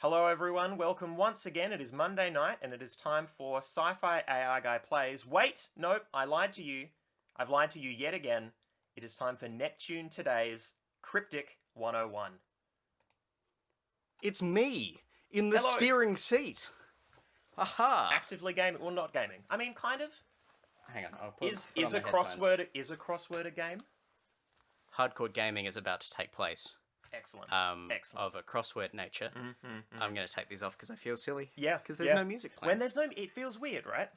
Hello everyone, welcome once again. It is Monday night and it is time for SciFiAIguy Plays. Wait, nope, I lied to you. I've lied to you yet again. It is time for Neptune today's Cryptic 101. It's me, in the Hello. steering seat. Haha. Actively gaming, well not gaming. I mean kind of. Hang on, I'll put Is on a the headphones. crossword a game? Hardcore gaming is about to take place. Excellent. Of a crossword nature. I'm going to take these off because I feel silly. Yeah. Because there's no music playing. When there's no, it feels weird, right?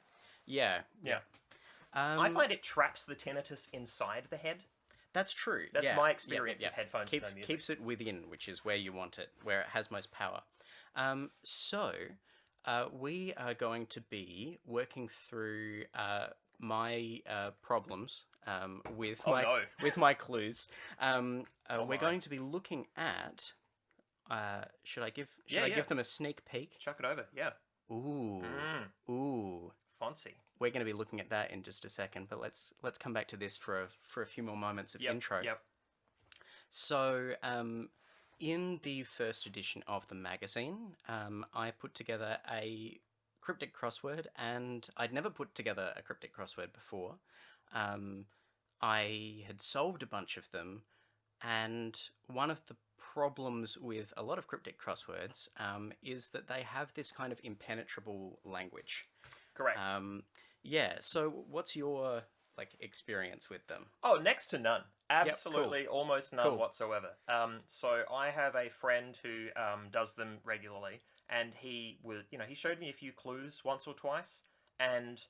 Yeah. I find it traps the tinnitus inside the head. That's true. That's my experience of headphones with no music. Keeps it within, which is where you want it, where it has most power. We are going to be working through my problems with my clues. We're going to be looking at. Should I give them a sneak peek? Chuck it over. Yeah. Ooh. Fancy. We're going to be looking at that in just a second, but let's come back to this for a few more moments of intro. Yep. So, in the first edition of the magazine, I put together a cryptic crossword, and I'd never put together a cryptic crossword before. I had solved a bunch of them, and one of the problems with a lot of cryptic crosswords is that they have this kind of impenetrable language. Correct. So what's your experience with them? Oh, next to none. Absolutely, Cool. Almost none Cool. whatsoever. So I have a friend who does them regularly, and he showed me a few clues once or twice, and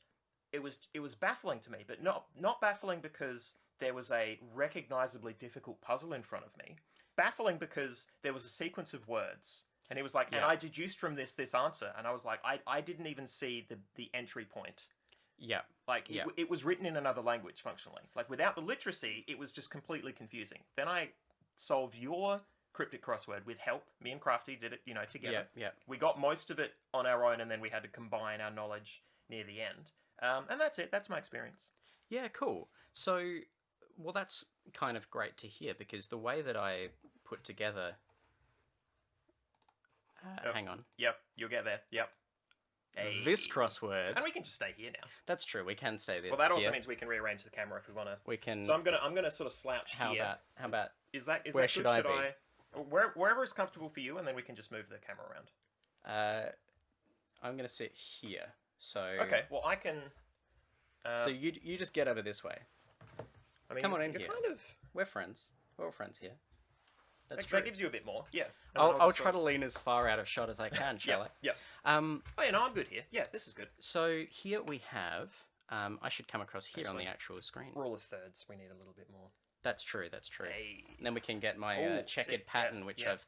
it was baffling to me, but not baffling because there was a recognizably difficult puzzle in front of me. Baffling because there was a sequence of words, and he was like, and I deduced from this answer, and I was like, I didn't even see the entry point. Yeah. It was written in another language, functionally. Without the literacy, it was just completely confusing. Then I solved your cryptic crossword with help. Me and Crafty did it, together. Yeah. We got most of it on our own, and then we had to combine our knowledge near the end. And that's it. That's my experience. Yeah, cool. So, well, that's kind of great to hear, because the way that I put together... Hang on. Yep, you'll get there. Yep. This crossword. And we can just stay here now. That's true. We can stay there. Well, that also means we can rearrange the camera if we want to. We can. So I'm gonna sort of slouch here. How about? Is that where that should good? I be? Wherever is comfortable for you, and then we can just move the camera around. I'm gonna sit here. So. Okay. Well, I can. So you just get over this way. I mean, come on in you're here. Kind of. We're friends. We're all friends here. That's That gives you a bit more. Yeah. I'll try to lean as far out of shot as I can, shall I? Yeah. Oh, yeah, no, I'm good here. Yeah, this is good. So here we have. I should come across here on the actual screen. Rule of thirds. We need a little bit more. That's true. Hey. And then we can get my checkered pattern, which I've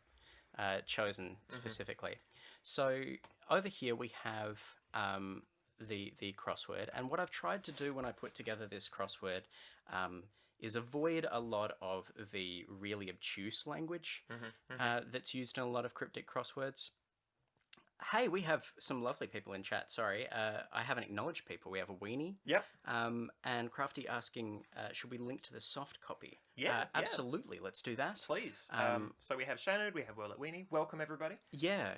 chosen specifically. So over here we have the crossword, and what I've tried to do when I put together this crossword is avoid a lot of the really obtuse language that's used in a lot of cryptic crosswords. Hey, we have some lovely people in chat. Sorry, I haven't acknowledged people. We have a weenie. Yep. And Crafty asking, should we link to the soft copy? Yeah. Absolutely. Let's do that. Please. So we have Shannon, we have Whirl at Weenie. Welcome, everybody. Yeah.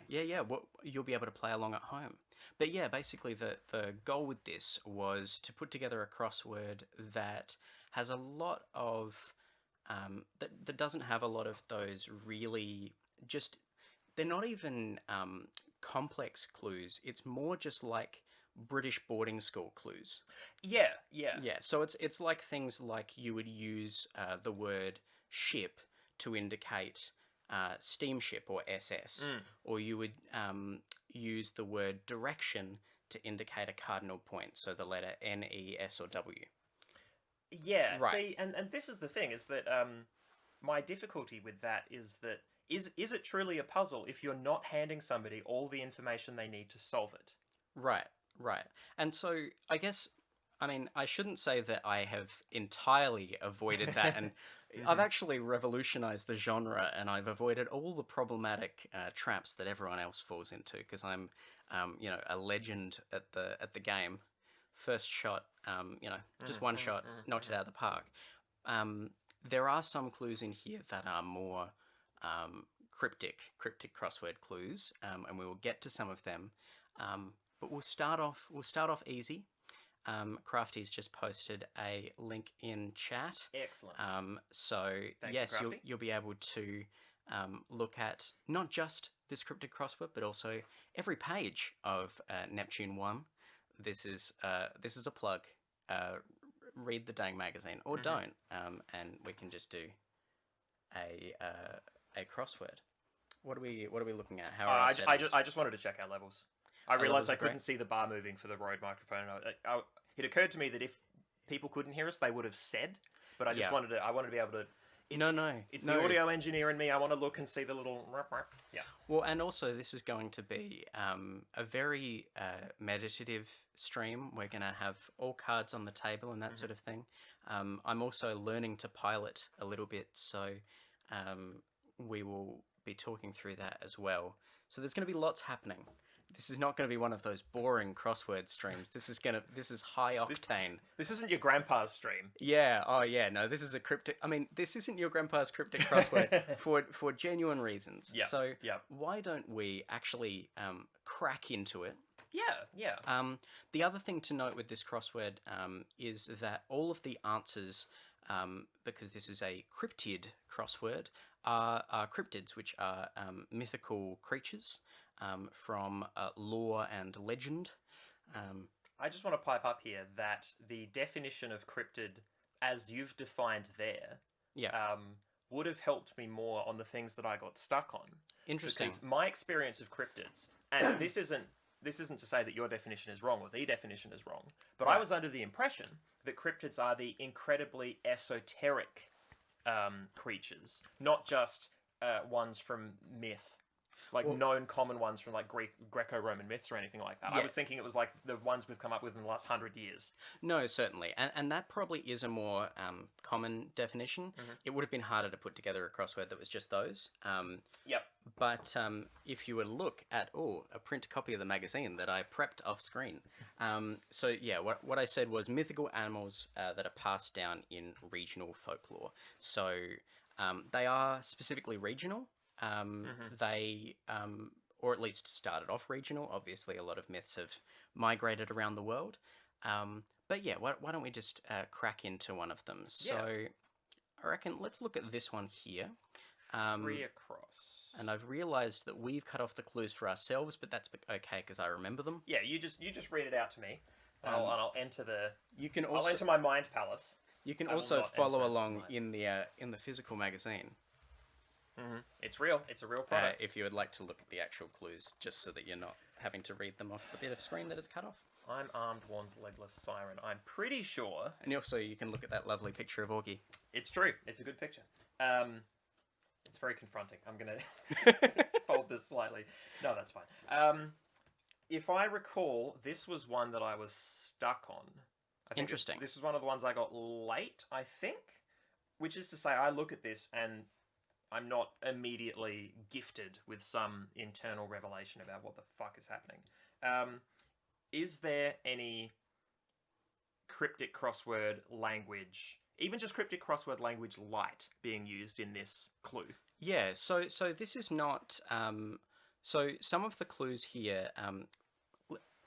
Well, you'll be able to play along at home. But yeah, basically the goal with this was to put together a crossword that has a lot of... that doesn't have a lot of those really just... They're not even complex clues. It's more just like British boarding school clues. Yeah. So it's like things like you would use the word ship to indicate steamship or SS, or you would use the word direction to indicate a cardinal point, so the letter N, E, S, or W. Yeah, right. See, and this is the thing, is that my difficulty with that is that is it truly a puzzle if you're not handing somebody all the information they need to solve it? Right. And so I guess, I mean, I shouldn't say that I have entirely avoided that, and I've actually revolutionized the genre, and I've avoided all the problematic traps that everyone else falls into, because I'm, a legend at the game. First shot, just one shot, knocked it out of the park. There are some clues in here that are more cryptic crossword clues, and we will get to some of them. But we'll start off easy. Crafty's just posted a link in chat. Excellent. So Thank yes, you, Crafty. you'll be able to look at not just this cryptic crossword, but also every page of Neptune 1. This is a plug. Read the dang magazine, or don't, and we can just do a crossword. What are we looking at? How are our settings? I just wanted to check our levels. I realized I couldn't see the bar moving for the Rode microphone. It occurred to me that if people couldn't hear us, they would have said. But I just wanted to be able to. It's the audio engineer in me. I want to look and see the little. Yeah. Well, and also this is going to be a very meditative stream. We're going to have all cards on the table and that sort of thing. I'm also learning to pilot a little bit, so we will be talking through that as well. So there's going to be lots happening. This is not going to be one of those boring crossword streams. This is high octane. This isn't your grandpa's stream. Yeah. Oh, yeah. No, this is a cryptic. I mean, this isn't your grandpa's cryptic crossword for genuine reasons. Yeah. So yeah. Why don't we actually crack into it? Yeah. The other thing to note with this crossword is that all of the answers, because this is a cryptid crossword, are cryptids, which are mythical creatures from lore and legend. I just want to pipe up here that the definition of cryptid, as you've defined there, would have helped me more on the things that I got stuck on. Interesting. Because my experience of cryptids, and this isn't to say that your definition is wrong or the definition is wrong, but I was under the impression that cryptids are the incredibly esoteric creatures, not just ones from myth. Known common ones from Greco-Roman myths or anything like that. Yeah. I was thinking it was like the ones we've come up with in the last 100 years. No, certainly. And that probably is a more common definition. It would have been harder to put together a crossword that was just those. Yep. But if you were to look at, a print copy of the magazine that I prepped off screen. What I said was mythical animals that are passed down in regional folklore. So they are specifically regional. They, or at least started off regional. Obviously, a lot of myths have migrated around the world. But yeah, why don't we just crack into one of them? So I reckon let's look at this one here. 3 across. And I've realised that we've cut off the clues for ourselves, but that's okay because I remember them. Yeah, you just read it out to me, and I'll enter the. I'll enter my mind palace. You can also follow along in the physical magazine. It's real. It's a real product. If you would like to look at the actual clues, just so that you're not having to read them off the bit of screen that is cut off. I'm armed, warns legless siren. I'm pretty sure. And also, you can look at that lovely picture of Augie. It's true. It's a good picture. It's very confronting. I'm gonna fold this slightly. No, that's fine. If I recall, this was one that I was stuck on. I think Interesting. This was one of the ones I got late, I think. Which is to say, I look at this and I'm not immediately gifted with some internal revelation about what the fuck is happening. Is there any cryptic crossword language, even just cryptic crossword language light, being used in this clue? Yeah, so this is not... so some of the clues here...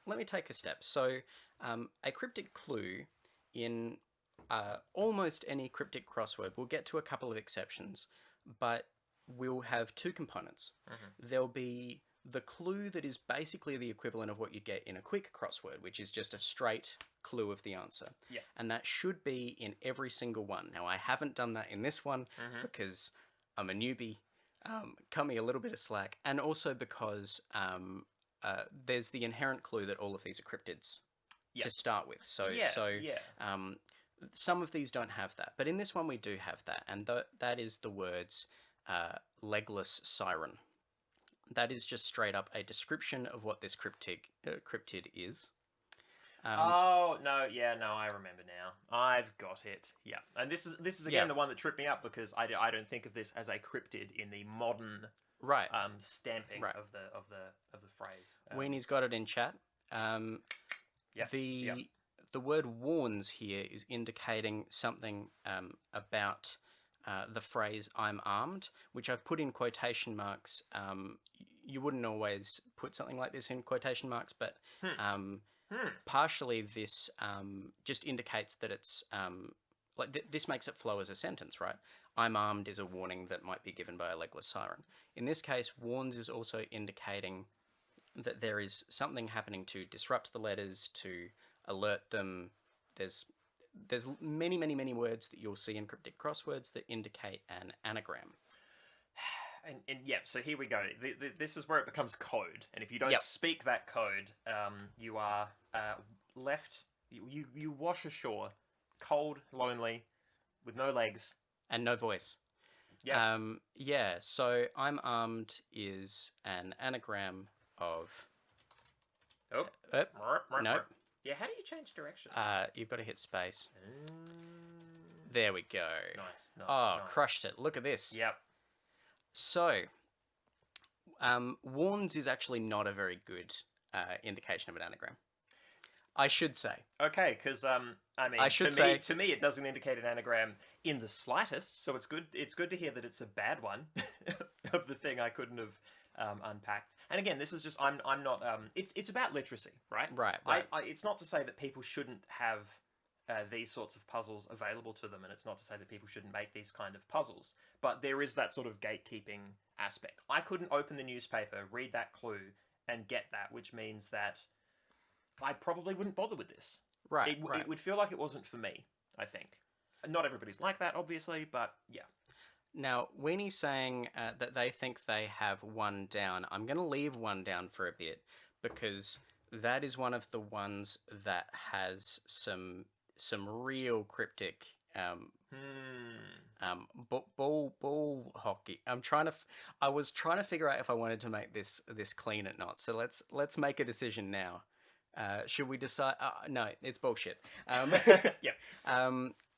let me take a step. So a cryptic clue in almost any cryptic crossword, we'll get to a couple of exceptions, but we'll have two components. There'll be the clue that is basically the equivalent of what you get in a quick crossword, which is just a straight clue of the answer. Yeah. And that should be in every single one. Now, I haven't done that in this one because I'm a newbie. Cut me a little bit of slack. And also because there's the inherent clue that all of these are cryptids to start with. So some of these don't have that. But in this one, we do have that. And that is the words legless siren. That is just straight up a description of what this cryptid is. I remember now. I've got it. Yeah, and this is again the one that tripped me up because I don't think of this as a cryptid in the modern stamping of the phrase. Weenie's got it in chat. The word warns here is indicating something about the phrase "I'm armed," which I've put in quotation marks. You wouldn't always put something like this in quotation marks, but partially this just indicates that it's this makes it flow as a sentence, right? "I'm armed" is a warning that might be given by a legless siren. In this case, "warns" is also indicating that there is something happening to disrupt the letters, to alert them. There's many words that you'll see in cryptic crosswords that indicate an anagram. And yeah, so here we go. This is where it becomes code, and if you don't Yep. speak that code, you are left. You wash ashore, cold, lonely, with no legs. And no voice. Yeah. Yeah, so "I'm armed" is an anagram of... Oh. Nope. Yeah, how do you change direction? You've got to hit space. There we go. Nice. Oh, crushed it. Look at this. Yep. So, "warns" is actually not a very good indication of an anagram. I should say. Okay, because I mean, to me, it doesn't indicate an anagram in the slightest. So it's good. It's good to hear that it's a bad one of the thing I couldn't have unpacked. And again, this is just I'm not. It's about literacy, right? Right. It's not to say that people shouldn't have these sorts of puzzles available to them, and it's not to say that people shouldn't make these kind of puzzles. But there is that sort of gatekeeping aspect. I couldn't open the newspaper, read that clue, and get that, which means that I probably wouldn't bother with this. Right. It would feel like it wasn't for me, I think. Not everybody's like that, obviously, but yeah. Now, Weenie's saying that they think they have one down. I'm going to leave one down for a bit because that is one of the ones that has some real cryptic ball hockey. I was trying to figure out if I wanted to make this clean or not. So let's make a decision now. Should we decide? No, it's bullshit. Yeah.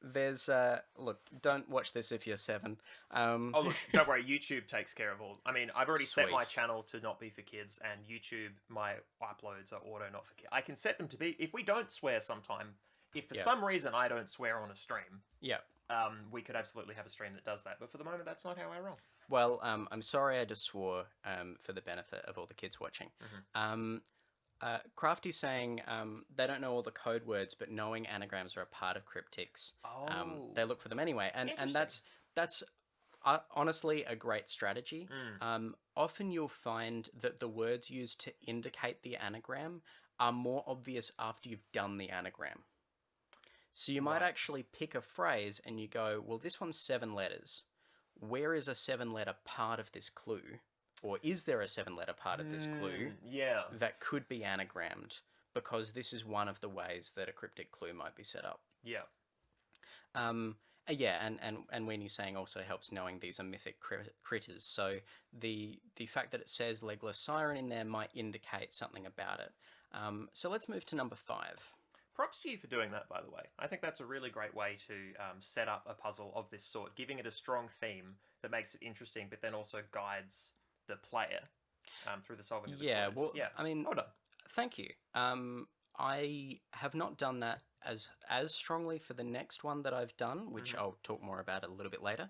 There's look, don't watch this if you're 7. Oh look, don't worry, YouTube takes care of all. I mean, I've already set my Sweet. channel to not be for kids, and YouTube, my uploads are auto not for kids. I can set them to be, if we don't swear sometime, if for some reason I don't swear on a stream, we could absolutely have a stream that does that. But for the moment, that's not how I roll. Well, I'm sorry I just swore for the benefit of all the kids watching. Crafty's saying they don't know all the code words, but knowing anagrams are a part of cryptics. They look for them anyway, and that's honestly a great strategy. Often you'll find that the words used to indicate the anagram are more obvious after you've done the anagram. So you might actually pick a phrase and you go, well, this one's 7 letters. Where is a 7-letter part of this clue? Or is there a 7-letter part of this clue that could be anagrammed? Because this is one of the ways that a cryptic clue might be set up. Yeah. And Weenie's saying also helps knowing these are mythic critters. So the fact that it says legless siren in there might indicate something about it. So let's move to number 5. Props to you for doing that, by the way. I think that's a really great way to set up a puzzle of this sort, giving it a strong theme that makes it interesting, but then also guides the player through the solving of the clues. Well, I mean, well done. Thank you. I have not done that as strongly for the next one that I've done, which I'll talk more about a little bit later.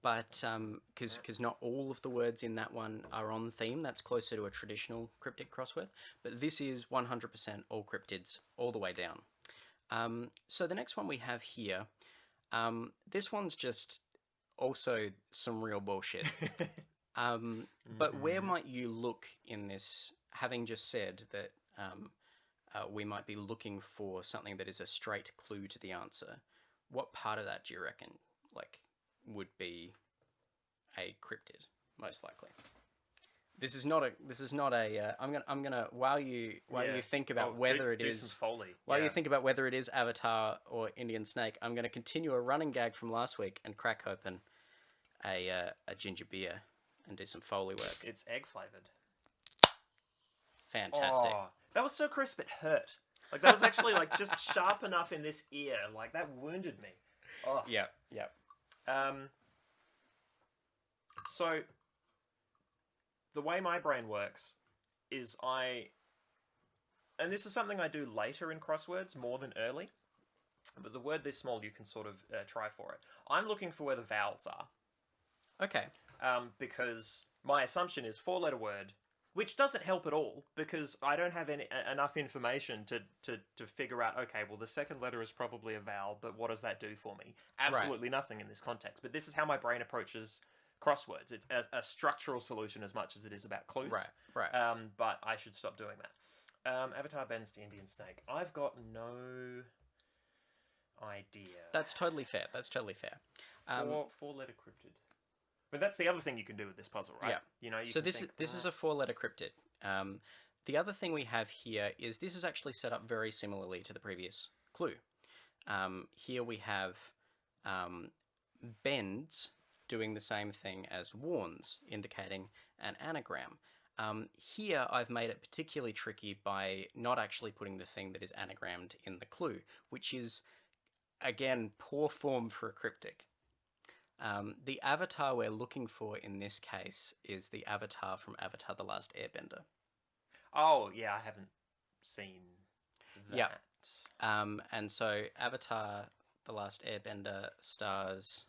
But because not all of the words in that one are on theme, that's closer to a traditional cryptic crossword. But this is 100% all cryptids all the way down. So the next one we have here, this one's just also some real bullshit. But where might you look in this, having just said that we might be looking for something that is a straight clue to the answer? What part of that do you reckon would be a cryptid, most likely? This is not a. I'm gonna while you think about whether it is some Foley. While you think about whether it is Avatar or Indian Snake, I'm gonna continue a running gag from last week and crack open a ginger beer and do some Foley work. It's egg flavored. Fantastic. Oh, that was so crisp it hurt. That was actually just sharp enough in this ear. That wounded me. Oh. Yeah. So the way my brain works is and this is something I do later in crosswords more than early, but the word this small, you can sort of try for it. I'm looking for where the vowels are. Okay. Because my assumption is four-letter word, which doesn't help at all because I don't have enough information to figure out, okay, well, the second letter is probably a vowel, but what does that do for me? Absolutely nothing in this context. But this is how my brain approaches crosswords. It's a structural solution as much as it is about clues. Right. But I should stop doing that. Avatar bends to Indian snake. I've got no idea. That's totally fair. Four-letter cryptid. But that's the other thing you can do with this puzzle, right? Yeah. You know, So this is a 4-letter cryptid. The other thing we have here is this is actually set up very similarly to the previous clue. Here we have bends doing the same thing as warns, indicating an anagram. Here I've made it particularly tricky by not actually putting the thing that is anagrammed in the clue, which is, again, poor form for a cryptic. The avatar we're looking for in this case is the avatar from Avatar: The Last Airbender. Oh, yeah, I haven't seen that. Yeah. And so Avatar: The Last Airbender stars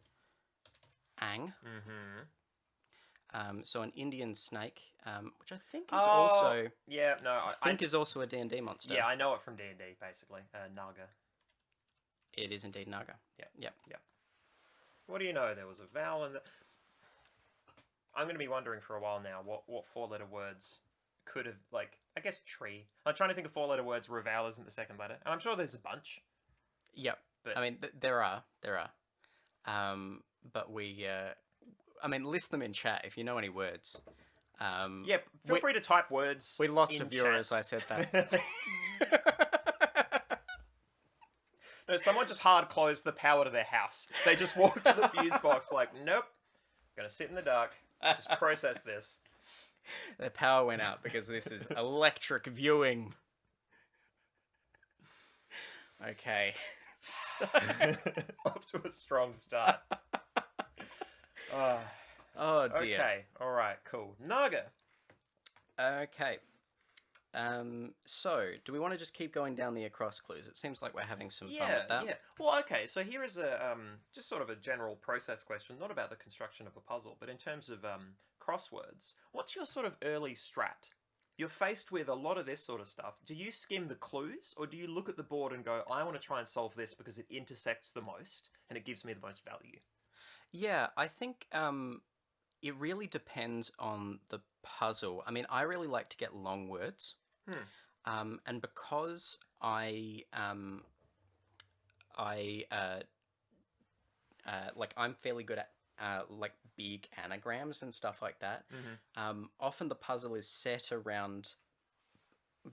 Aang. Mm-hmm. So an Indian snake, which I think is also... Yeah, no, I think is also a D&D monster. Yeah, I know it from D&D, basically. Naga. It is indeed Naga. Yeah. What do you know? There was a vowel in the... I'm going to be wondering for a while now what four-letter words could have, like, I guess tree. I'm trying to think of four-letter words where a vowel isn't the second letter. And I'm sure there's a bunch. Yep. But... I mean, there are. But we... I mean, list them in chat if you know any words. Yeah, feel free to type words. We lost in a viewer chat. as I said that. No, someone just hard closed the power to their house. They just walked to the fuse box like, nope, gonna sit in the dark, just process this. Their power went out because this is electric viewing. Okay. Off to a strong start. Oh dear. Okay, alright, cool. Naga. Okay. So, do we want to just keep going down the across clues? It seems like we're having some fun with that. Yeah. Well, okay, so here is a just sort of a general process question, not about the construction of a puzzle, but in terms of crosswords. What's your sort of early strat? You're faced with a lot of this sort of stuff. Do you skim the clues, or do you look at the board and go, I want to try and solve this because it intersects the most and it gives me the most value? Yeah, I think it really depends on the puzzle. I mean, I really like to get long words. And because I'm fairly good at like big anagrams and stuff like that. Often the puzzle is set around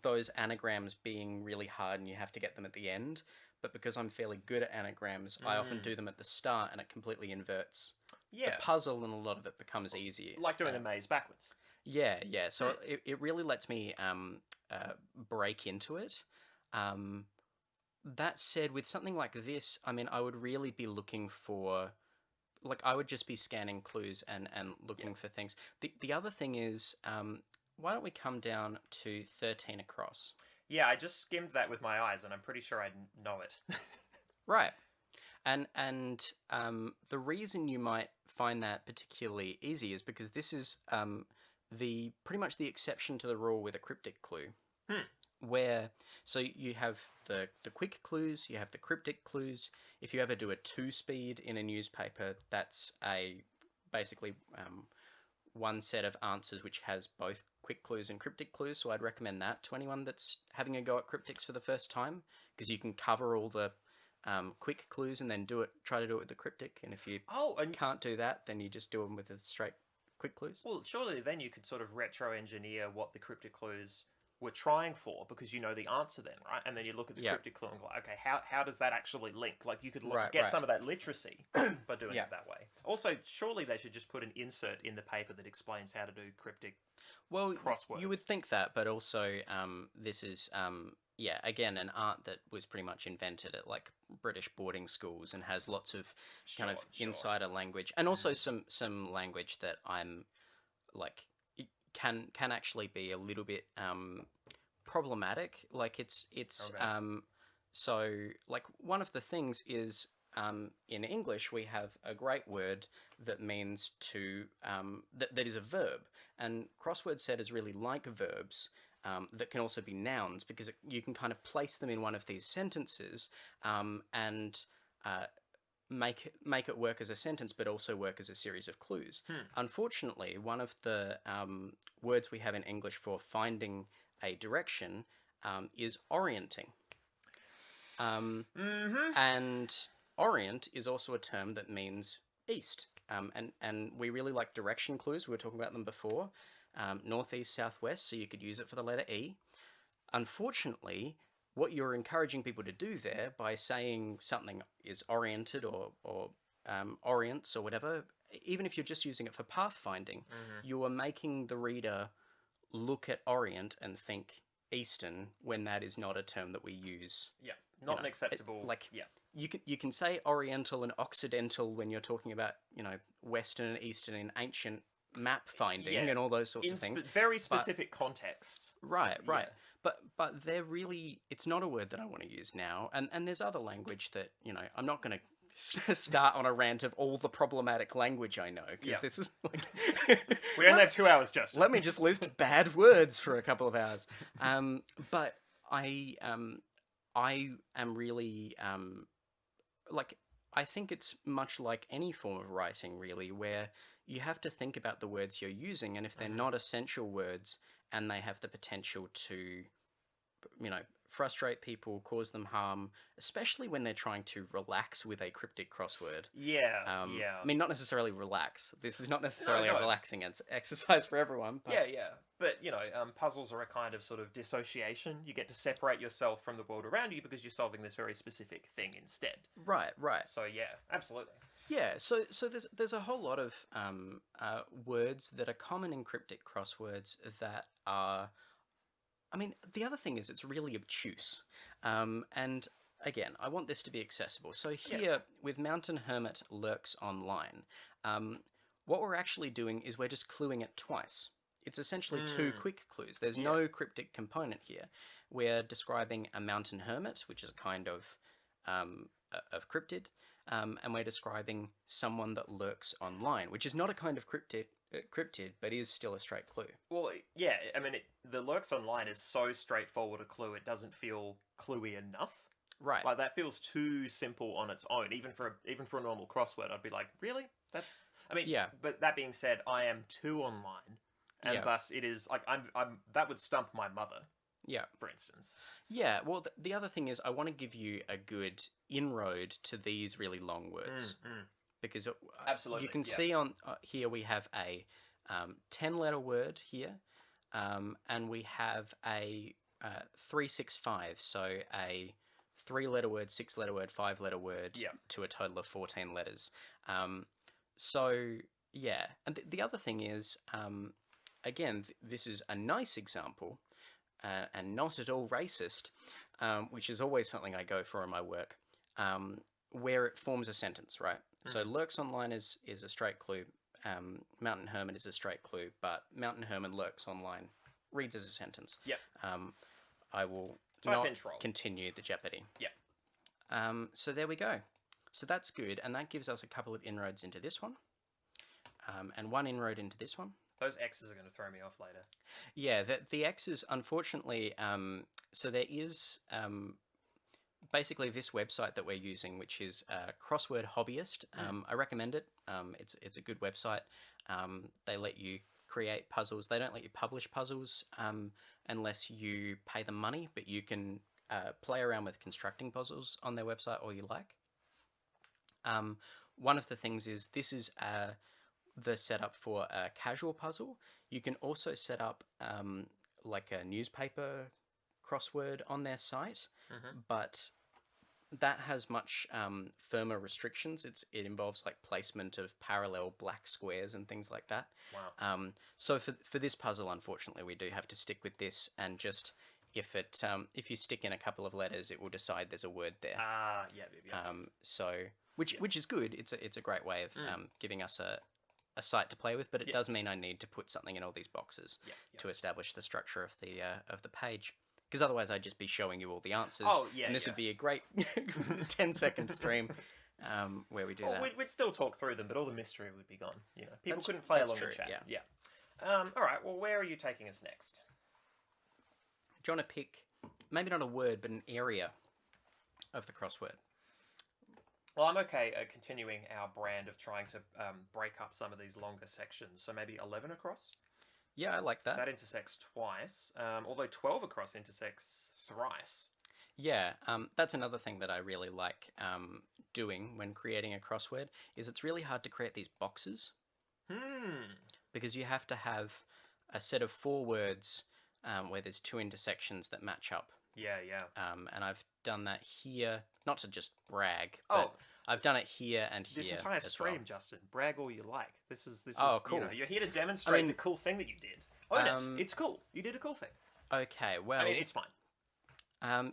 those anagrams being really hard and you have to get them at the end. But because I'm fairly good at anagrams, I often do them at the start and it completely inverts the puzzle and a lot of it becomes easier. Like doing the maze backwards. Yeah. So it really lets me break into it. That said, with something like this, I mean, I would really be looking for... Like, I would just be scanning clues and looking for things. The other thing is, why don't we come down to 13 across? Yeah, I just skimmed that with my eyes, and I'm pretty sure I know it. Right. And the reason you might find that particularly easy is because this is pretty much the exception to the rule with a cryptic clue. Where, so you have the quick clues, you have the cryptic clues. If you ever do a 2-speed in a newspaper, that's basically one set of answers which has both quick clues and cryptic clues. So I'd recommend that to anyone that's having a go at cryptics for the first time, because you can cover all the quick clues and then try to do it with the cryptic. And if you can't do that, then you just do them with the straight quick clues. Well, surely then you could sort of retro-engineer what the cryptic clues were trying for, because you know the answer then, right? And then you look at the cryptic clue and go, okay, how does that actually link? Like, you could get some of that literacy by doing it that way. Also, surely they should just put an insert in the paper that explains how to do cryptic crosswords. You would think that, but also this is, again, an art that was pretty much invented at like British boarding schools and has lots of kind of insider language, and also some language that I'm like can actually be a little bit problematic. Like it's So, like, one of the things is in English, we have a great word that means to, that is a verb. And crossword setters really like verbs that can also be nouns because you can kind of place them in one of these sentences and make it work as a sentence, but also work as a series of clues. Unfortunately, one of the words we have in English for finding a direction is orienting. And orient is also a term that means east. And we really like direction clues. We were talking about them before. Northeast, southwest, so you could use it for the letter E. Unfortunately, what you're encouraging people to do there by saying something is oriented or orients or whatever, even if you're just using it for pathfinding, you are making the reader look at orient and think eastern when that is not a term that we use. Yeah, not an acceptable. Yeah, you can say oriental and occidental when you're talking about western and eastern in ancient map finding and all those sorts of things. Very specific contexts. Right. But they're really, it's not a word that I want to use now. And there's other language that, I'm not going to start on a rant of all the problematic language I know, because this is like... We only have 2 hours, Justin. Let me just list bad words for a couple of hours. But I am really, I think it's much like any form of writing, really, where you have to think about the words you're using, and if they're not essential words and they have the potential to, frustrate people, cause them harm, especially when they're trying to relax with a cryptic crossword. Yeah. I mean, not necessarily relax. This is not necessarily a relaxing exercise for everyone. But... Yeah. But, puzzles are a kind of sort of dissociation. You get to separate yourself from the world around you because you're solving this very specific thing instead. Right. So, yeah, absolutely. Yeah, so there's a whole lot of words that are common in cryptic crosswords that are... I mean, the other thing is it's really obtuse. And again, I want this to be accessible. So here, with Mountain Hermit lurks online, what we're actually doing is we're just cluing it twice. It's essentially two quick clues. There's no cryptic component here. We're describing a mountain hermit, which is a kind of cryptid, and we're describing someone that lurks online, which is not a kind of cryptid, but is still a straight clue. Well, yeah, I mean, the lurks online is so straightforward a clue, it doesn't feel cluey enough. Right. Like, that feels too simple on its own. Even for a normal crossword, I'd be like, really? That's... I mean, but that being said, I am too online, and thus it is, like, I'm that would stump my mother. Yeah. For instance. Yeah, well, the other thing is I want to give you a good inroad to these really long words. Because absolutely, you can see on here we have a 10-letter word here, and we have a 365, so a 3-letter word, 6-letter word, 5-letter word to a total of 14 letters. So, yeah. And the other thing is, again, this is a nice example, and not at all racist, which is always something I go for in my work, where it forms a sentence, right? So lurks online is a straight clue. Mountain Hermit is a straight clue, but Mountain Hermit lurks online reads as a sentence. Yep. I will not continue the jeopardy. Yep. So there we go. So that's good, and that gives us a couple of inroads into this one, and one inroad into this one. Those X's are going to throw me off later. Yeah, the X's, unfortunately, so there is basically this website that we're using, which is Crossword Hobbyist. I recommend it. It's a good website. They let you create puzzles. They don't let you publish puzzles unless you pay them money, but you can play around with constructing puzzles on their website all you like. One of the things is this is the setup for a casual puzzle. You can also set up like a newspaper crossword on their site, but that has much firmer restrictions. It involves like placement of parallel black squares and things like that. Wow. So for this puzzle, unfortunately, we do have to stick with this, and just if you stick in a couple of letters, it will decide there's a word there. Yeah. So which is good. It's a great way of giving us a site to play with, but it does mean I need to put something in all these boxes to establish the structure of the page. Because otherwise I'd just be showing you all the answers. Oh, yeah, And this yeah. would be a great 10-second stream where we do Well, that. we'd still talk through them, but all the mystery would be gone. You know, people That's- couldn't play that's along true, and chat. yeah. Yeah. All right. Well, where are you taking us next? Do you want to pick, maybe not a word, but an area of the crossword? Well, I'm okay continuing our brand of trying to break up some of these longer sections. So maybe 11 across. Yeah, I like that. That intersects twice, although 12 across intersects thrice. Yeah, that's another thing that I really like doing when creating a crossword, is it's really hard to create these boxes. Because you have to have a set of 4 words where there's 2 intersections that match up. Yeah, yeah. And I've done that here, not to just brag, but I've done it here and here. This entire as stream, well. Justin, brag all you like. This is cool. You know, you're here to demonstrate the cool thing that you did. Own it. It's cool. You did a cool thing. Okay, well, I mean, it's fine.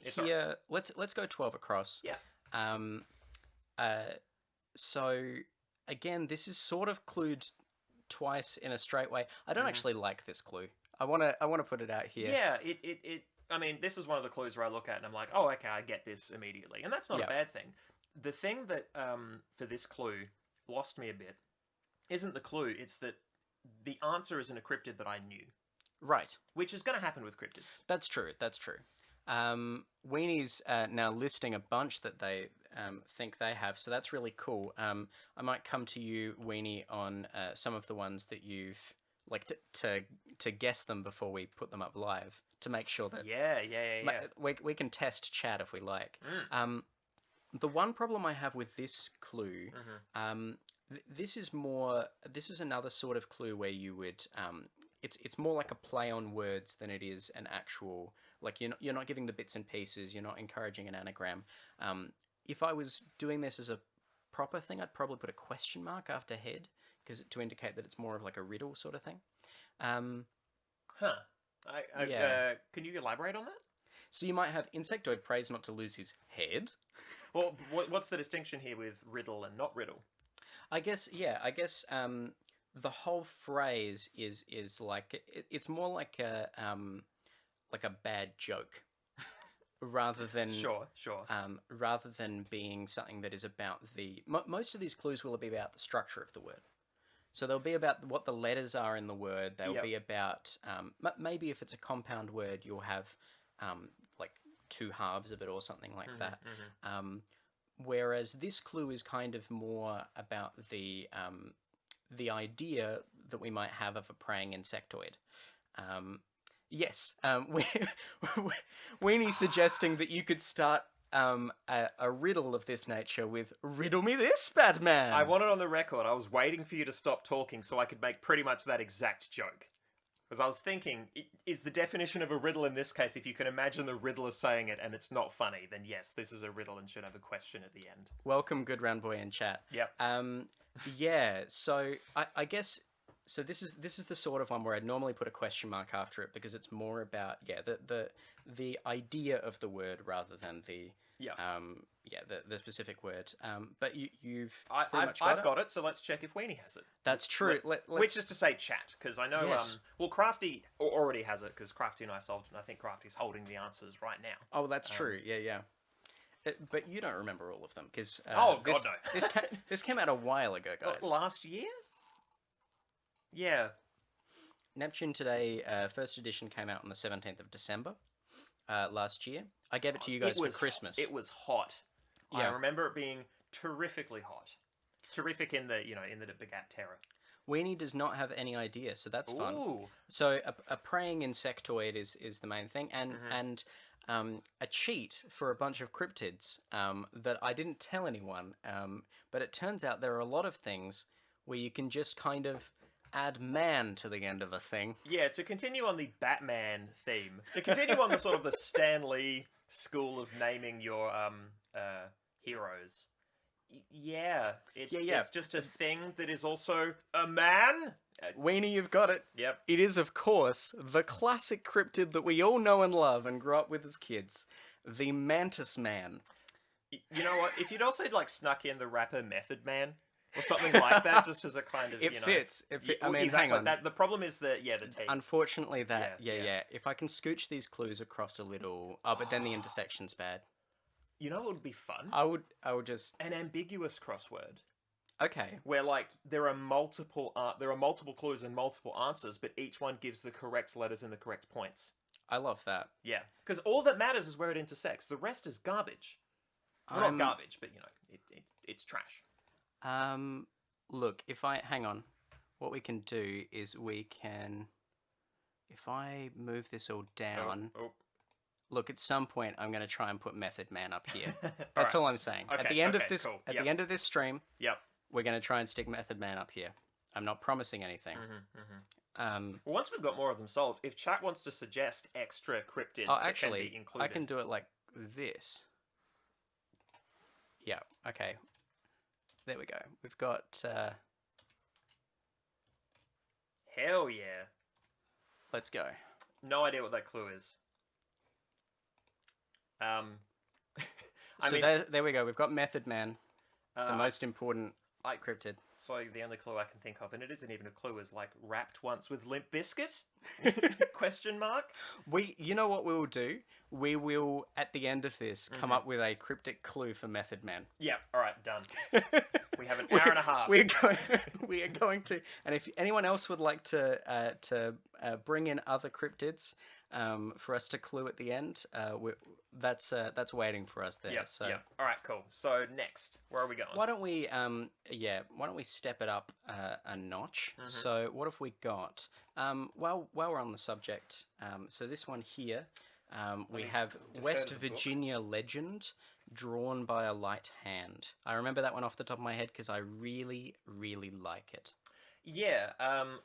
Here, let's go 12 across. Yeah. So again, this is sort of clued twice in a straight way. I don't actually like this clue. I want to put it out here. Yeah. I mean, this is one of the clues where I look at it and I'm like, oh, okay, I get this immediately, and that's not a bad thing. The thing that for this clue lost me a bit isn't the clue; it's that the answer isn't a cryptid that I knew. Right. Which is going to happen with cryptids. That's true. That's true. Weenie's now listing a bunch that they think they have, so that's really cool. I might come to you, Weenie, on some of the ones that you've like to guess them before we put them up live to make sure that Yeah. we can test chat if we like. The one problem I have with this clue, this is another sort of clue where you would it's more like a play on words than it is an actual, like you're not giving the bits and pieces, you're not encouraging an anagram. If I was doing this as a proper thing, I'd probably put a question mark after head to indicate that it's more of like a riddle sort of thing. Yeah. Can you elaborate on that? So you might have insectoid prays not to lose his head. Well, what's the distinction here with riddle and not riddle? I guess the whole phrase is like it's more like a bad joke rather than sure rather than being something that is about the most of these clues will be about the structure of the word. So they'll be about what the letters are in the word. They'll be about maybe if it's a compound word, you'll have like 2 halves of it or something like that. Whereas this clue is kind of more about the idea that we might have of a praying insectoid. Yes, Weenie's suggesting that you could start a riddle of this nature with "Riddle me this, Batman." I want it on the record. I was waiting for you to stop talking so I could make pretty much that exact joke. Because I was thinking, is the definition of a riddle in this case, if you can imagine the riddler saying it and it's not funny, then yes, this is a riddle and should have a question at the end. Welcome, good round boy in chat. Yep. Yeah, so I guess so this is the sort of one where I'd normally put a question mark after it because it's more about the idea of the word rather than the specific word. But I've got it, so let's check if Weenie has it. That's true. Which is to say chat, because I know Crafty already has it because Crafty and I solved it, and I think Crafty's holding the answers right now. Oh, that's true. Yeah. But you don't remember all of them because God no. this came out a while ago, guys. Last year? Yeah. Neptune Today, first edition came out on the 17th of December last year. I gave it to you guys for Christmas. It was hot. Yeah. I remember it being terrifically hot. Terrific in that it begat terror. Weenie does not have any idea, so that's fun. Ooh. So a praying insectoid is the main thing, and a cheat for a bunch of cryptids that I didn't tell anyone, but it turns out there are a lot of things where you can just kind of add man to the end of a thing. Yeah, to continue on the Batman theme, to continue on the sort of the Stan Lee school of naming your heroes. It's just a thing that is also a man. Weenie, you've got it. Yep. It is, of course, the classic cryptid that we all know and love and grew up with as kids, the Mantis Man. You know what? If you'd also snuck in the rapper Method Man, or something like that, just as a kind of It fits. I mean, exactly. hang on. The problem is the T. Unfortunately, Yeah, yeah. yeah. If I can scooch these clues across a little, oh, but then the intersection's bad. You know what would be fun? I would just. An ambiguous crossword. Okay. Where like there are multiple clues and multiple answers, but each one gives the correct letters and the correct points. I love that. Yeah, because all that matters is where it intersects. The rest is garbage. Well, not garbage, but it's trash. Look, if I hang on, what we can do is we can, if I move this all down. Oh. Look, at some point, I'm going to try and put Method Man up here. That's all I'm saying. Okay, at the end of this, cool. the end of this stream, Yep. we're going to try and stick Method Man up here. I'm not promising anything. Well, once we've got more of them solved, if chat wants to suggest extra cryptids that can be included, I can do it like this. Yeah. Okay. There we go. We've got. Hell yeah! Let's go. No idea what that clue is. There we go. We've got Method Man, the most important cryptid. So the only clue I can think of, and it isn't even a clue, is like wrapped once with Limp Bizkit? Question mark. You know what we will do? We will at the end of this come up with a cryptic clue for Method Man. Yeah. All right. Done. We have an hour and a half. We are going to, and if anyone else would like to bring in other cryptids for us to clue at the end, that's waiting for us there. Yeah. All right. Cool. So next, where are we going? Why don't we step it up a notch? So what have we got? While we're on the subject, so this one here, we have West Virginia legend. Drawn by a light hand. I remember that one off the top of my head because I really, really like it. Yeah,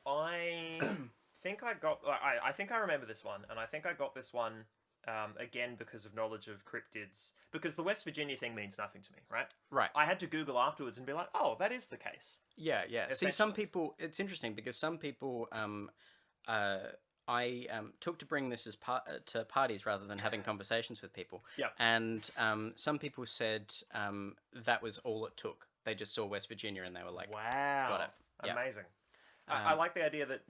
I think I got. I think I remember this one, and I think I got this one again because of knowledge of cryptids. Because the West Virginia thing means nothing to me, right? Right. I had to Google afterwards and be like, oh, that is the case. Yeah. See, some people. It's interesting because some people. I took to bring this as to parties rather than having conversations with people. Yeah. And some people said that was all it took. They just saw West Virginia and they were like, wow, got it. Amazing. I like the idea that,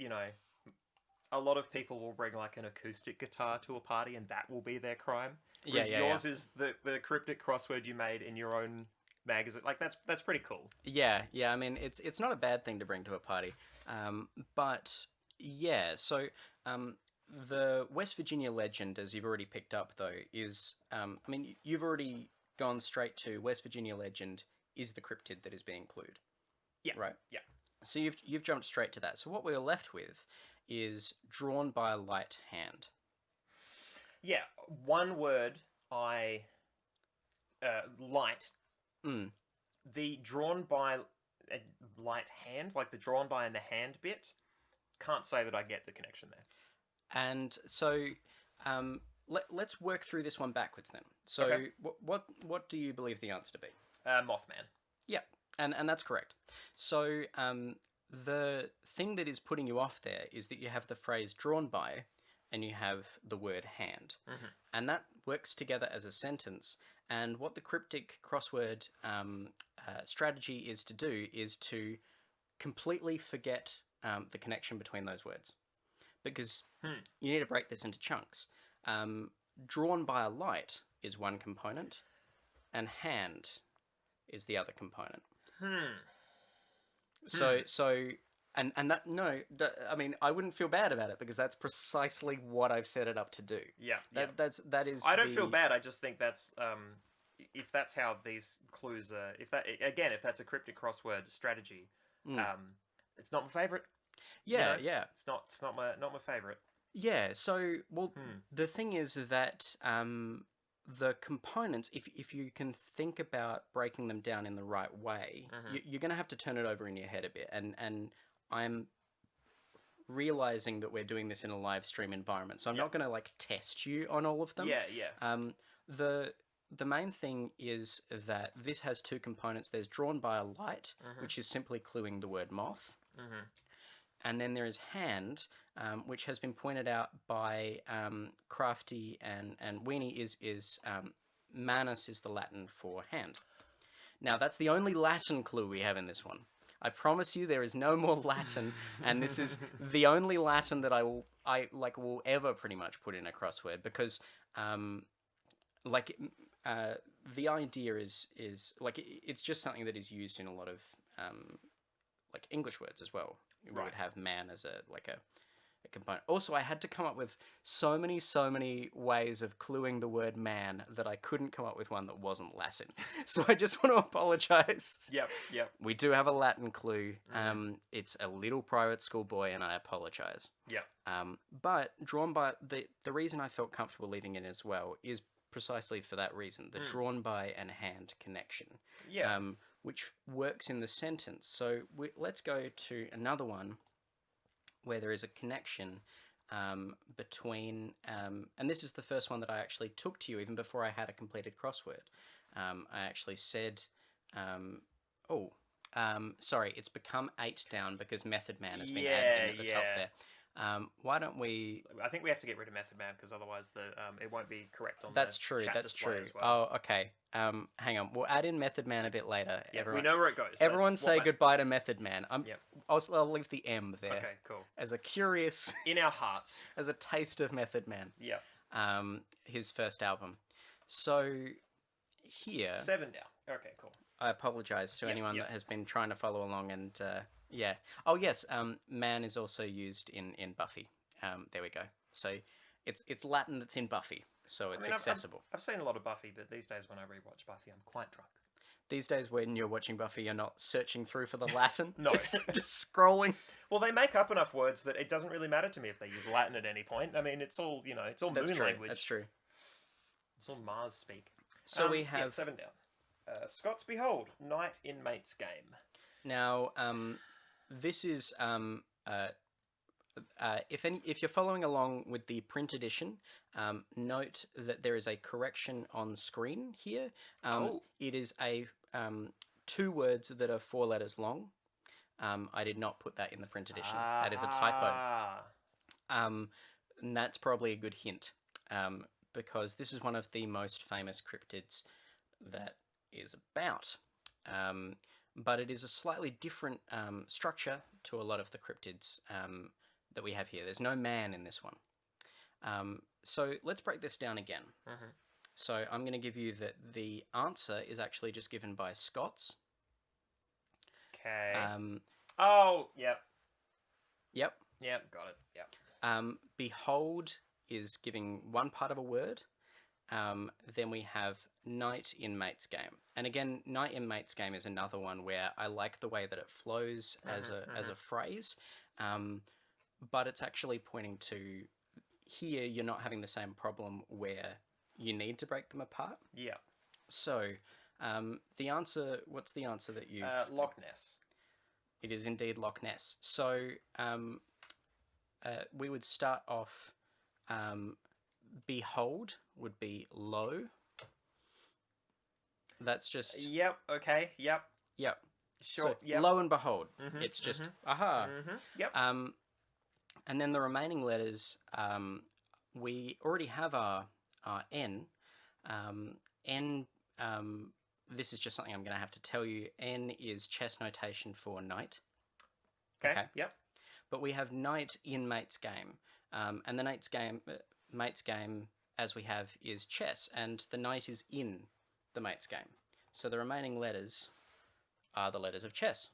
a lot of people will bring like an acoustic guitar to a party and that will be their crime. Whereas yours is the cryptic crossword you made in your own magazine. Like that's pretty cool. Yeah. I mean, it's not a bad thing to bring to a party. But yeah, so the West Virginia legend, as you've already picked up, though, is you've already gone straight to West Virginia legend is the cryptid that is being clued. Yeah. Right. Yeah. So you've jumped straight to that. So what we're left with is drawn by a light hand. Yeah. One word I light. The drawn by a light hand, like the drawn by and the hand bit. Can't say that I get the connection there. And so let's work through this one backwards then. So okay. What do you believe the answer to be? Mothman. Yeah, and that's correct. So the thing that is putting you off there is that you have the phrase drawn by and you have the word hand. And that works together as a sentence. And what the cryptic crossword strategy is to do is to completely forget the connection between those words. Because you need to break this into chunks. Drawn by a light is one component, and hand is the other component. So and that I mean, I wouldn't feel bad about it because that's precisely what I've set it up to do. Yeah. That is. I don't feel bad. I just think that's if that's how these clues are. If that's a cryptic crossword strategy, it's not my favorite. Yeah. It's not my favorite. Yeah. So the thing is that the components, if you can think about breaking them down in the right way, you're going to have to turn it over in your head a bit. And I'm realizing that we're doing this in a live stream environment, so I'm not going to like test you on all of them. Yeah. The main thing is that this has two components. There's drawn by a light, which is simply cluing the word moth. And then there is hand, which has been pointed out by Crafty and Weenie is manus is the Latin for hand. Now, that's the only Latin clue we have in this one. I promise you there is no more Latin, and this is the only Latin that will ever pretty much put in a crossword, because like the idea is like it's just something that is used in a lot of like English words as well. We would have man as a component. Also, I had to come up with so many ways of cluing the word man that I couldn't come up with one that wasn't Latin. So I just want to apologize. Yep. We do have a Latin clue. It's a little private school boy, and I apologize. Yep. But drawn by the reason I felt comfortable leaving it as well is precisely for that reason, the drawn by and hand connection. Yeah. Which works in the sentence. So let's go to another one where there is a connection between, and this is the first one that I actually took to you even before I had a completed crossword. I actually said, sorry, it's become 8 down because Method Man has been added in at the top there. Why don't we... I think we have to get rid of Method Man because otherwise it won't be correct on that's the true, chat that's display true. as well. Oh, okay. Hang on. We'll add in Method Man a bit later. Yeah, we know where it goes. Everyone say goodbye to Method Man. Yep. I'll leave the M there. Okay, cool. As a curious... In our hearts. as a taste of Method Man. Yep. His first album. So, here... 7 down. Okay, cool. I apologise to anyone that has been trying to follow along and, yeah. Oh, yes, man is also used in Buffy. There we go. So, it's Latin that's in Buffy, so it's accessible. I've seen a lot of Buffy, but these days when I rewatch Buffy, I'm quite drunk. These days when you're watching Buffy, you're not searching through for the Latin. No. Just scrolling. Well, they make up enough words that it doesn't really matter to me if they use Latin at any point. I mean, it's all, it's all moon language. That's true. It's all Mars speak. So we have... 7 down. Scott's Behold, Night in Mate's Game. Now, this is... if you're following along with the print edition, note that there is a correction on screen here. It is 2 words that are 4 letters long. I did not put that in the print edition. That is a typo. And that's probably a good hint, because this is one of the most famous cryptids that is about. But it is a slightly different structure to a lot of the cryptids that we have here. There's no man in this one. So let's break this down again. So I'm going to give you that the answer is actually just given by Scots. Okay. Yep. Yep. Yep, got it. Yep. Behold is giving one part of a word. Then we have Night in Mate's Game. And again, Night in Mate's Game is another one where I like the way that it flows as a phrase. But it's actually pointing to here you're not having the same problem where you need to break them apart. Yeah. So, the answer, what's the answer that you... Loch Ness. It is indeed Loch Ness. So, we would start off, behold would be low. That's just... Yep, okay, yep. Yep. Sure, so, yep. Lo and behold. It's just, aha. Yep. And then the remaining letters, we already have our N. N, this is just something I'm going to have to tell you. N is chess notation for knight. Okay, yep. But we have knight in Mate's Game. And the Mate's Game, as we have, is chess. And the knight is in the Mate's Game. So the remaining letters are the letters of chess.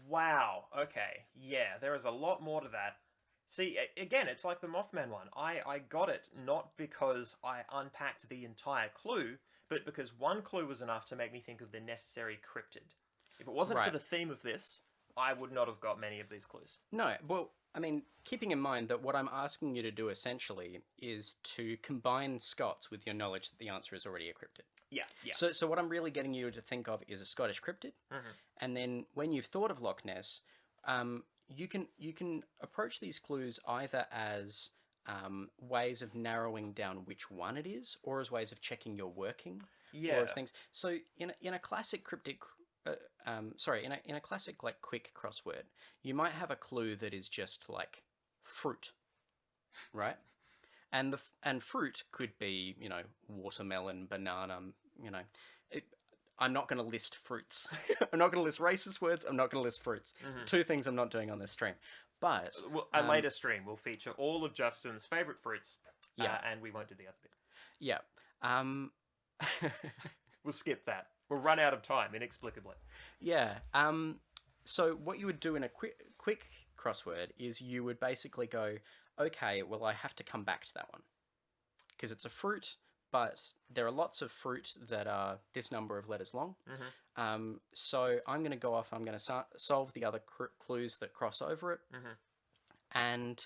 Wow, okay. Yeah, there is a lot more to that. See, again, it's like the Mothman one. I got it not because I unpacked the entire clue, but because one clue was enough to make me think of the necessary cryptid. If it wasn't for the theme of this, I would not have got many of these clues. No, well, I mean, keeping in mind that what I'm asking you to do essentially is to combine Scots with your knowledge that the answer is already a cryptid. Yeah, yeah. So what I'm really getting you to think of is a Scottish cryptid, and then when you've thought of Loch Ness, you can approach these clues either as ways of narrowing down which one it is, or as ways of checking your working, or of things. So in a classic cryptic, in a classic like quick crossword, you might have a clue that is just like fruit, right? And fruit could be, watermelon, banana, you know. It, I'm not going to list fruits. I'm not going to list racist words. I'm not going to list fruits. Two things I'm not doing on this stream. But A later stream will feature all of Justin's favourite fruits, yeah, and we won't do the other bit. yeah. Um, We'll skip that. We'll run out of time inexplicably. yeah. So what you would do in a quick crossword is you would basically go, okay, well, I have to come back to that one because it's a fruit, but there are lots of fruit that are this number of letters long. So I'm going to go off. I'm going to solve the other clues that cross over it, and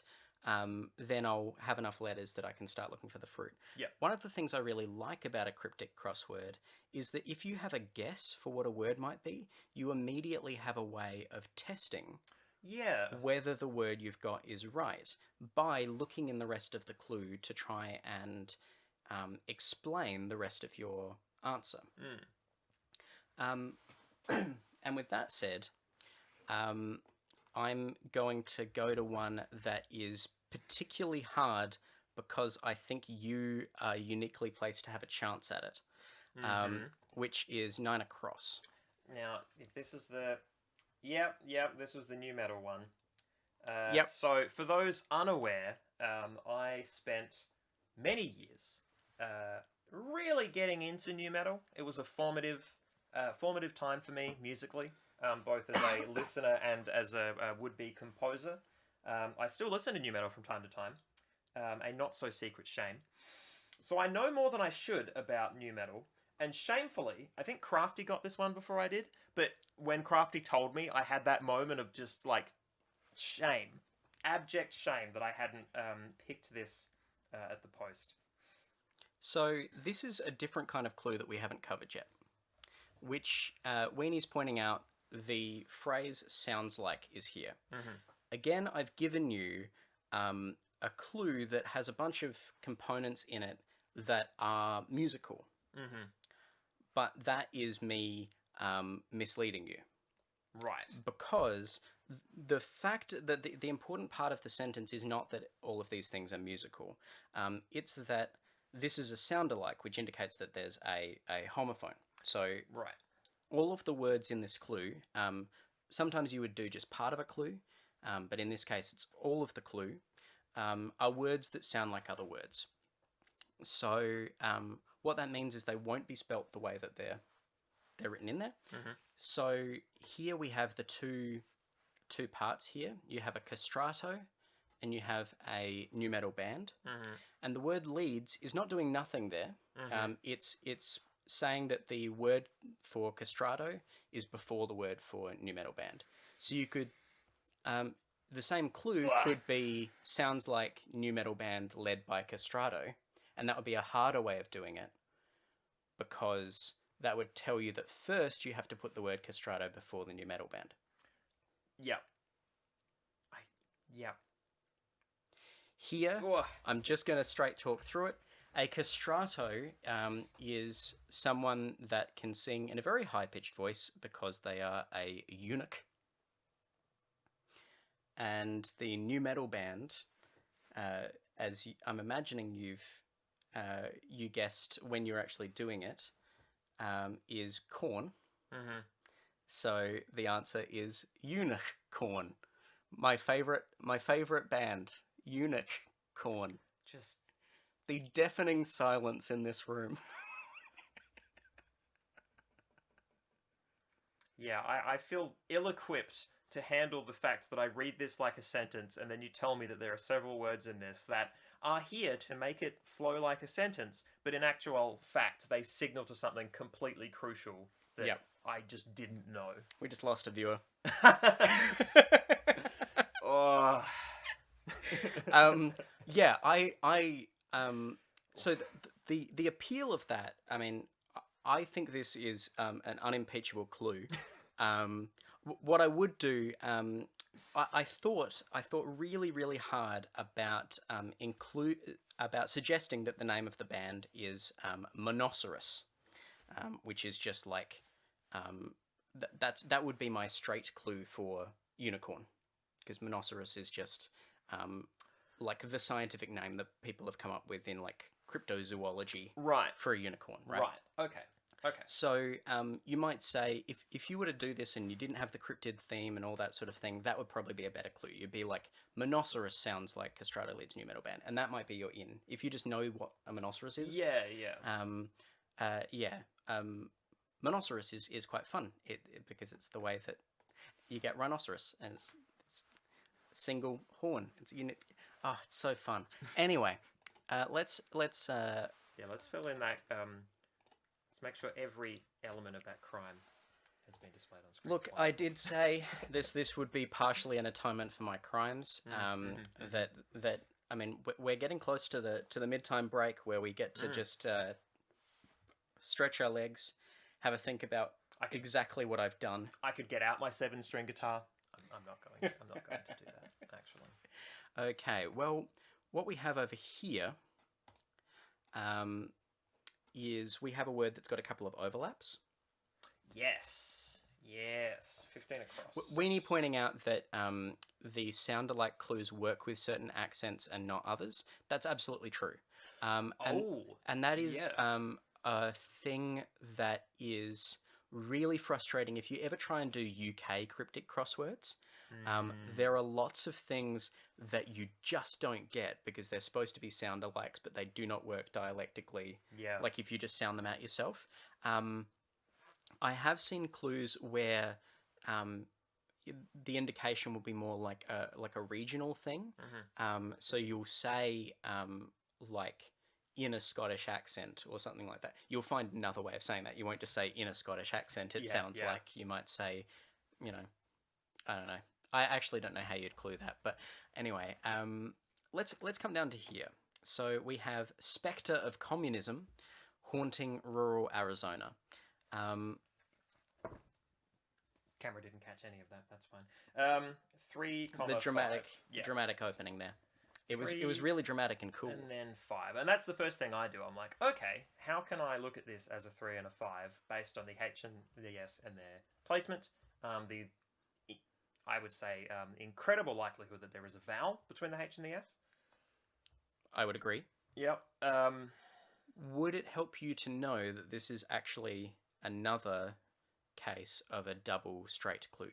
then I'll have enough letters that I can start looking for the fruit. Yeah. One of the things I really like about a cryptic crossword is that if you have a guess for what a word might be, you immediately have a way of testing whether the word you've got is right by looking in the rest of the clue to try and explain the rest of your answer. And with that said, I'm going to go to one that is particularly hard because I think you are uniquely placed to have a chance at it, which is 9 across. Now, if this is the... Yep, this was the new metal one. Yep. So, for those unaware, I spent many years really getting into new metal. It was a formative time for me musically, both as a listener and as a would-be composer. I still listen to new metal from time to time, a not-so-secret shame. So I know more than I should about new metal, and shamefully, I think Crafty got this one before I did, but when Crafty told me, I had that moment of just, like, shame. Abject shame that I hadn't picked this at the post. So this is a different kind of clue that we haven't covered yet, which Weenie's pointing out the phrase sounds like is here. Again, I've given you a clue that has a bunch of components in it that are musical. But that is me misleading you. Right. Because the fact that the important part of the sentence is not that all of these things are musical. It's that this is a sound-alike, which indicates that there's a homophone. So right. All of the words in this clue, sometimes you would do just part of a clue, but in this case it's all of the clue, are words that sound like other words. So what that means is they won't be spelt the way that they're written in there. So here we have the two parts here. You have a castrato and you have a nu metal band. And the word leads is not doing nothing there. It's saying that the word for castrato is before the word for nu metal band. So you could, the same clue could be sounds like nu metal band led by castrato, and that would be a harder way of doing it because that would tell you that first you have to put the word castrato before the nu metal band. Yeah. Here, I'm just going to straight talk through it. A castrato is someone that can sing in a very high-pitched voice because they are a eunuch. And the nu metal band, as I'm imagining you guessed when you're actually doing it, is corn. So the answer is eunuch corn. My favorite band, eunuch corn. Just the deafening silence in this room. Yeah, I feel ill-equipped to handle the fact that I read this like a sentence and then you tell me that there are several words in this that are here to make it flow like a sentence, but in actual fact they signal to something completely crucial that I just didn't know. We just lost a viewer. Oh. Yeah, so the appeal of that, I mean, I think this is an unimpeachable clue. What I would do, I thought really, really hard about suggesting that the name of the band is Monoceros, which is just like that would be my straight clue for unicorn, because Monoceros is just like the scientific name that people have come up with in like cryptozoology Right. for a unicorn, right? Right. Okay. Okay. So you might say if you were to do this and you didn't have the cryptid theme and all that sort of thing, that would probably be a better clue. You'd be like, Monoceros sounds like Castrato Leeds new metal band, and that might be your in. If you just know what a Monoceros is, Yeah. Yeah. yeah, Monoceros is quite fun. Because it's the way that you get rhinoceros, and it's single horn. It's unit. Oh, it's so fun. Anyway, let's Yeah. Let's fill in that. Let's make sure every element of that crime has been displayed on screen. look. I did say this would be partially an atonement for my crimes. That I mean, we're getting close to the mid-time break where we get to just stretch our legs, have a think about exactly what I've done. I could get out my 7-string guitar. I'm not going. I'm not going to do that. Actually. Okay. Well, what we have over here is we have a word that's got a couple of overlaps. Yes. Yes. 15 across. Weenie pointing out that the sound-alike clues work with certain accents and not others. That's absolutely true. And that is a thing that is really frustrating if you ever try and do UK cryptic crosswords. There are lots of things that you just don't get because they're supposed to be sound-alikes, but they do not work dialectically. Yeah. Like if you just sound them out yourself. I have seen clues where the indication will be more like a regional thing. So you'll say like in a Scottish accent or something like that. You'll find another way of saying that. You won't just say in a Scottish accent. It sounds like you might say, you know, I don't know. I actually don't know how you'd clue that. But anyway, let's come down to here. So we have Spectre of Communism haunting rural Arizona. Camera didn't catch any of that. That's fine. 3, The dramatic, 5. dramatic opening there. It was really dramatic and cool. And then 5. And that's the first thing I do. I'm like, okay, how can I look at this as a 3 and a 5 based on the H and the S and their placement? I would say incredible likelihood that there is a vowel between the H and the S. I would agree. Yep. Would it help you to know that this is actually another case of a double straight clue?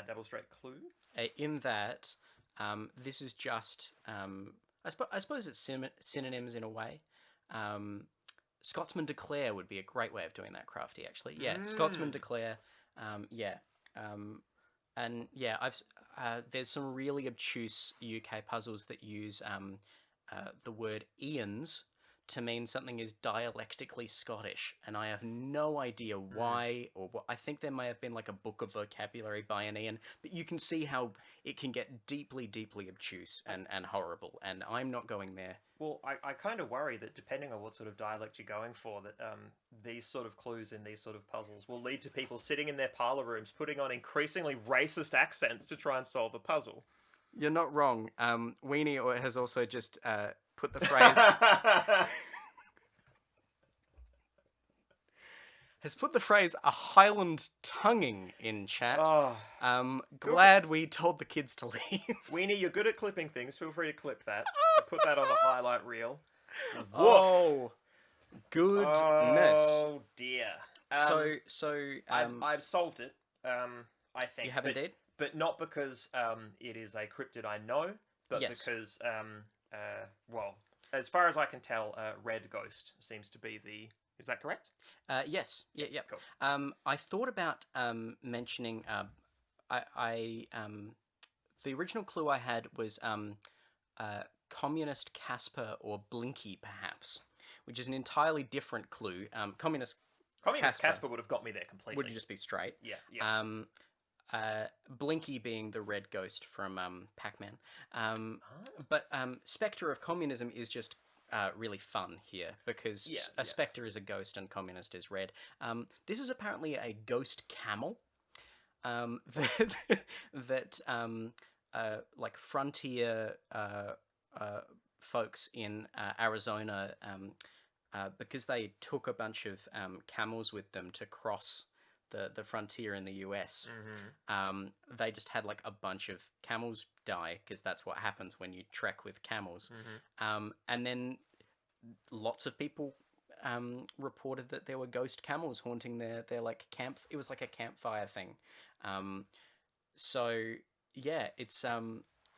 Double straight clue? In that, this is just, I suppose it's synonyms in a way. Scotsman declare would be a great way of doing that, Crafty, actually. Yeah, Scotsman declare, and yeah, there's some really obtuse UK puzzles that use the word Ians to mean something is dialectically Scottish, and I have no idea why or what. I think there may have been like a book of vocabulary by an Ian, but you can see how it can get deeply, deeply obtuse and horrible, and I'm not going there. Well, I kind of worry that depending on what sort of dialect you're going for, that these sort of clues in these sort of puzzles will lead to people sitting in their parlour rooms putting on increasingly racist accents to try and solve a puzzle. You're not wrong. Weenie has also just put the phrase... has put the phrase a Highland tonguing in chat. Glad we told the kids to leave. Weenie, you're good at clipping things. Feel free to clip that. Put that on the highlight reel. Woof. Oh, goodness. Oh, dear. I've I've solved it, I think. You have indeed? But not because it is a cryptid I know, but because, well, as far as I can tell, Red Ghost seems to be the... Is that correct? Yes. Yeah. Cool. I thought about mentioning... the original clue I had was Communist Casper or Blinky, perhaps, which is an entirely different clue. Communist Casper would have got me there completely. Would just be straight. Yeah. Blinky being the red ghost from Pac-Man. But Spectre of Communism is just really fun here because a spectre is a ghost and communist is red. This is apparently a ghost camel that like frontier folks in Arizona, because they took a bunch of camels with them to cross the frontier in the US. Mm-hmm. They just had like a bunch of camels die because that's what happens when you trek with camels. Mm-hmm. And then lots of people reported that there were ghost camels haunting their like camp. It was like a campfire thing. Um, so yeah, it's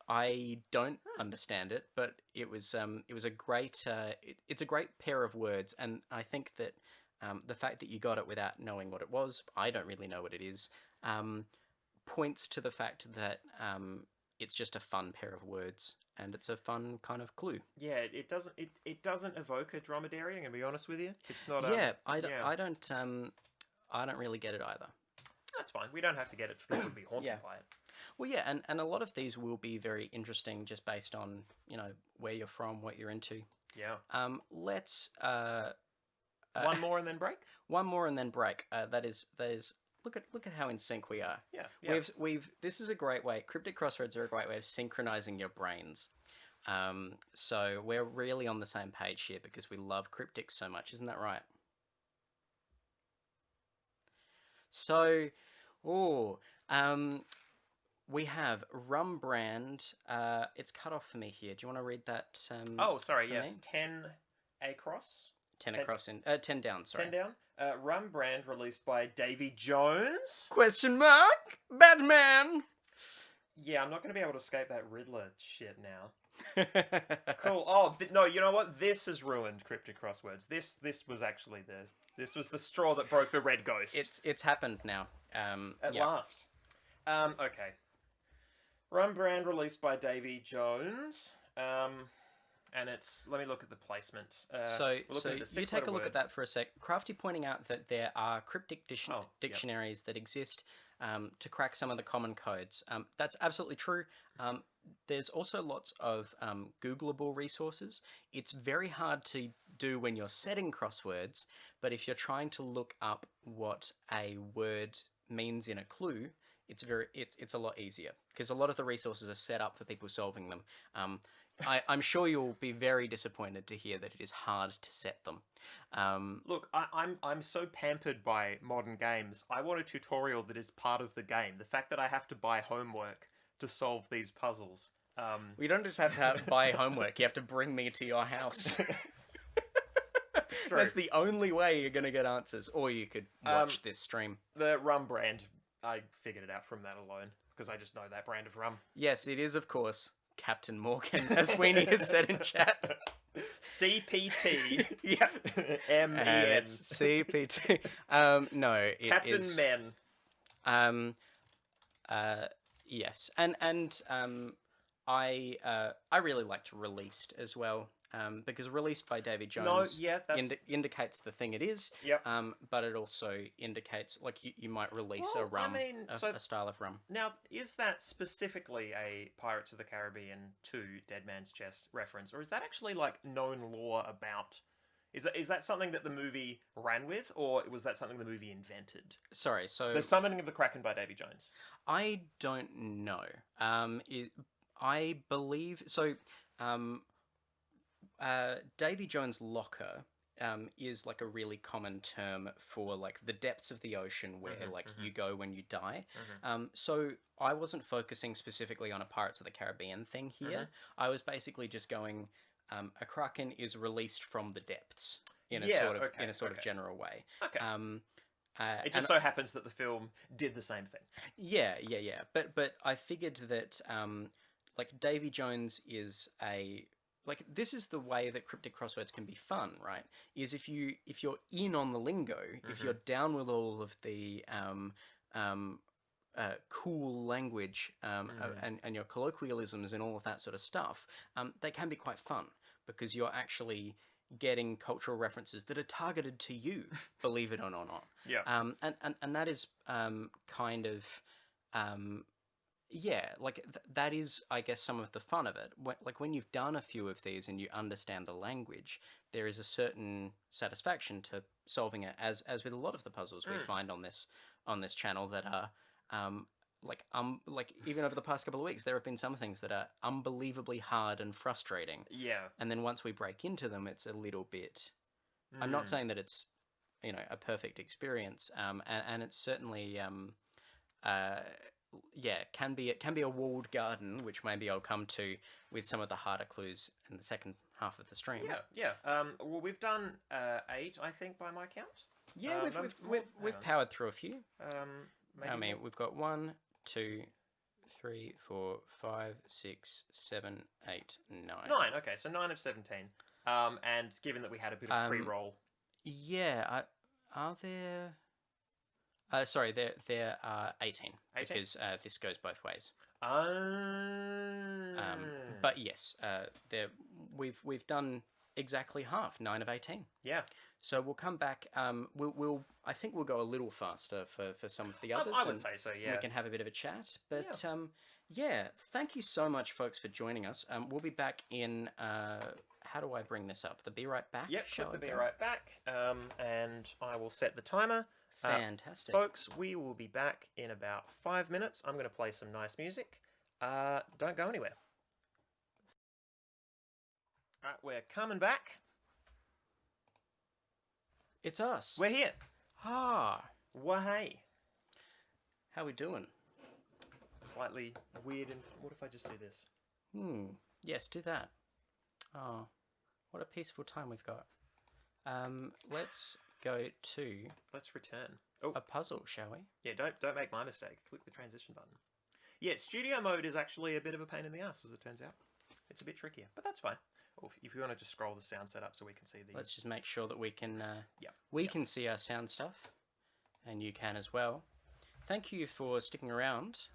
I don't understand it, but it was a great it's a great pair of words, and I think that the fact that you got it without knowing what it was, I don't really know what it is, um, points to the fact that it's just a fun pair of words, and it's a fun kind of clue. Yeah, it doesn't evoke a dromedary. I'm gonna be honest with you. It's not Yeah, yeah. I don't really get it either. That's fine. We don't have to get it for people to be haunted Yeah. by it. Well, yeah, and a lot of these will be very interesting just based on, where you're from, what you're into. Yeah. Let's One more and then break. one more and then break. That is look at how in sync we are. Yeah. Yeah. We've this is a great way. Cryptic crosswords are a great way of synchronizing your brains. So we're really on the same page here because we love cryptics so much, isn't that right? So, oh, we have Rum Brand. It's cut off for me here. Do you want to read that? Oh, sorry. for Yes. me? 10 across. 10 Ten- across in 10 down. Sorry. 10 down. Rum Brand released by Davy Jones. Question mark? Batman. Yeah, I'm not going to be able to escape that Riddler shit now. Cool. Oh no, you know what? This has ruined cryptic crosswords. This was actually the straw that broke the red ghost. It's happened now. At yeah. last. Okay. Rum Brand released by Davy Jones. And it's, let me look at the placement. So we're looking at the you take a look word. at that for a sec. Crafty pointing out that there are cryptic yep. dictionaries that exist to crack some of the common codes. That's absolutely true. There's also lots of Googleable resources. It's very hard to do when you're setting crosswords, but if you're trying to look up what a word means in a clue, it's a lot easier because a lot of the resources are set up for people solving them. I'm sure you'll be very disappointed to hear that it is hard to set them. Look, I'm so pampered by modern games. I want a tutorial that is part of the game. The fact that I have to buy homework to solve these puzzles. You don't just have to buy homework. You have to bring me to your house. That's the only way you're going to get answers. Or you could watch this stream. The Rum Brand, I figured it out from that alone because I just know that brand of rum. Yes, it is, of course, Captain Morgan, as Sweeney has said in chat. CPT. Yeah. MEN. It's CPT. No, it Captain is... Men. Yes, and I really liked Released as well. Because Released by David Jones indicates the thing it is. Yep. But it also indicates, like, you might release a rum, a style of rum. Now, is that specifically a Pirates of the Caribbean 2 Dead Man's Chest reference, or is that actually, like, known lore about... Is that something that the movie ran with, or was that something the movie invented? Sorry, so... The Summoning of the Kraken by Davy Jones. I don't know. I believe... So... Davy Jones' locker is like a really common term for like the depths of the ocean where you go when you die. So I wasn't focusing specifically on a Pirates of the Caribbean thing here. I was basically just going, a kraken is released from the depths in a sort of general way. Okay. It just so happens that the film did the same thing. Yeah. But I figured that like Davy Jones is a... Like, this is the way that cryptic crosswords can be fun, right? Is if you're in on the lingo, if you're down with all of the cool language and your colloquialisms and all of that sort of stuff, they can be quite fun because you're actually getting cultural references that are targeted to you, believe it or not. Yeah. And that is kind of... yeah, like that is, I guess, some of the fun of it. When you've done a few of these and you understand the language, there is a certain satisfaction to solving it. As with a lot of the puzzles we find on this channel that are, like even over the past couple of weeks, there have been some things that are unbelievably hard and frustrating. Yeah. And then once we break into them, it's a little bit. I'm not saying that it's a perfect experience. And it's certainly it can be a walled garden, which maybe I'll come to with some of the harder clues in the second half of the stream. Yeah. Well, we've done 8, I think, by my count. Yeah, No, we've powered through a few. Maybe I mean, more. we've got 1, 2, 3, 4, 5, 6, 7, 8, 9. 9. Okay, so 9 of 17. And given that we had a bit of pre-roll, Yeah, are there? Sorry, there are 18, 18? because this goes both ways. Ah. But yes, we've done exactly half, 9 of 18. Yeah. So we'll come back. I think we'll go a little faster for some of the others. I would say so. Yeah. We can have a bit of a chat. But thank you so much, folks, for joining us. We'll be back in. How do I bring this up? The Be Right Back. Yep. Shall Put the I Be go? Right Back. And I will set the timer. Fantastic. Folks, we will be back in about 5 minutes. I'm going to play some nice music. Don't go anywhere. All right, we're coming back. It's us. We're here. Ah, Well, hey. how we doing? Slightly weird. What if I just do this? Yes, do that. Oh, what a peaceful time we've got. Let's go to Let's return. Oh, a puzzle, shall we? yeah. Don't make my mistake. Click the transition button. Yeah, studio mode is actually a bit of a pain in the ass, as it turns out. It's a bit trickier, but that's fine. Or if you want to just scroll the sound setup so we can see the. Let's just make sure that we can. Yeah. We can see our sound stuff, and you can as well. Thank you for sticking around.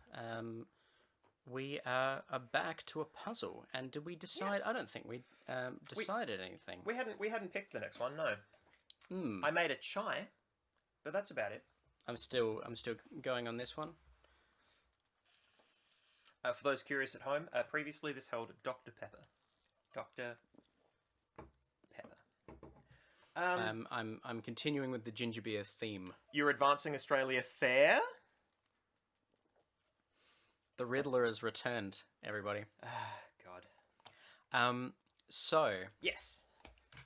We are back to a puzzle, and did we decide? Yes. I don't think we decided anything. We hadn't picked the next one. No. I made a chai, but that's about it. I'm still going on this one. For those curious at home, previously this held Dr. Pepper. Dr. Pepper. I'm continuing with the ginger beer theme. You're advancing Australia fair? The Riddler has returned, everybody. God. So Yes.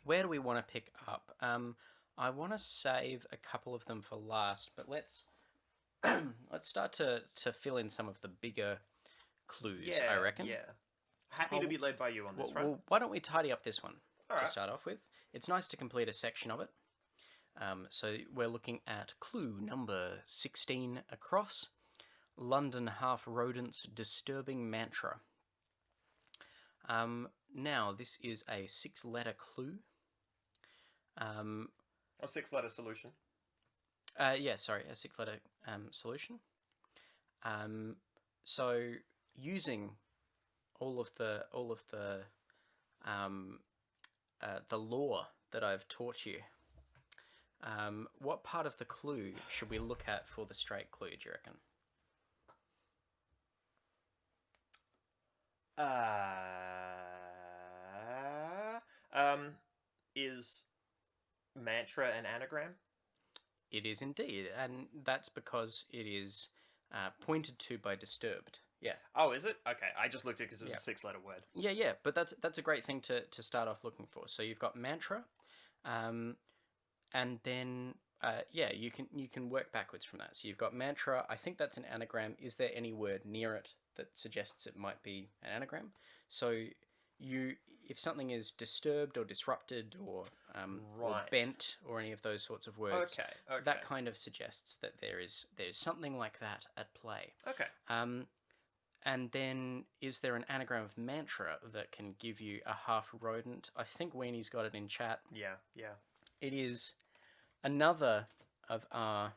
where do we want to pick up? I want to save a couple of them for last, but let's start to fill in some of the bigger clues, I reckon. Yeah. Happy to be led by you on this front. Well, why don't we tidy up this one to Alright. start off with? It's nice to complete a section of it. So we're looking at clue number 16 across. London half rodents disturbing mantra. Now, this is a 6-letter clue. A 6-letter solution. A 6-letter solution. So using all of the lore that I've taught you, what part of the clue should we look at for the straight clue, do you reckon? Is mantra an anagram? It is indeed, and that's because it is pointed to by disturbed. Yeah. Oh, is it? Okay, I just looked at it because it was a 6-letter word. Yeah, but that's a great thing to start off looking for. So you've got mantra, and then you can work backwards from that. So you've got mantra. I think that's an anagram. Is there any word near it that suggests it might be an anagram? So if something is disturbed or disrupted or bent or any of those sorts of words, okay. that kind of suggests that there's something like that at play. Okay. And then, is there an anagram of mantra that can give you a half rodent? I think Weenie's got it in chat. Yeah. It is another of our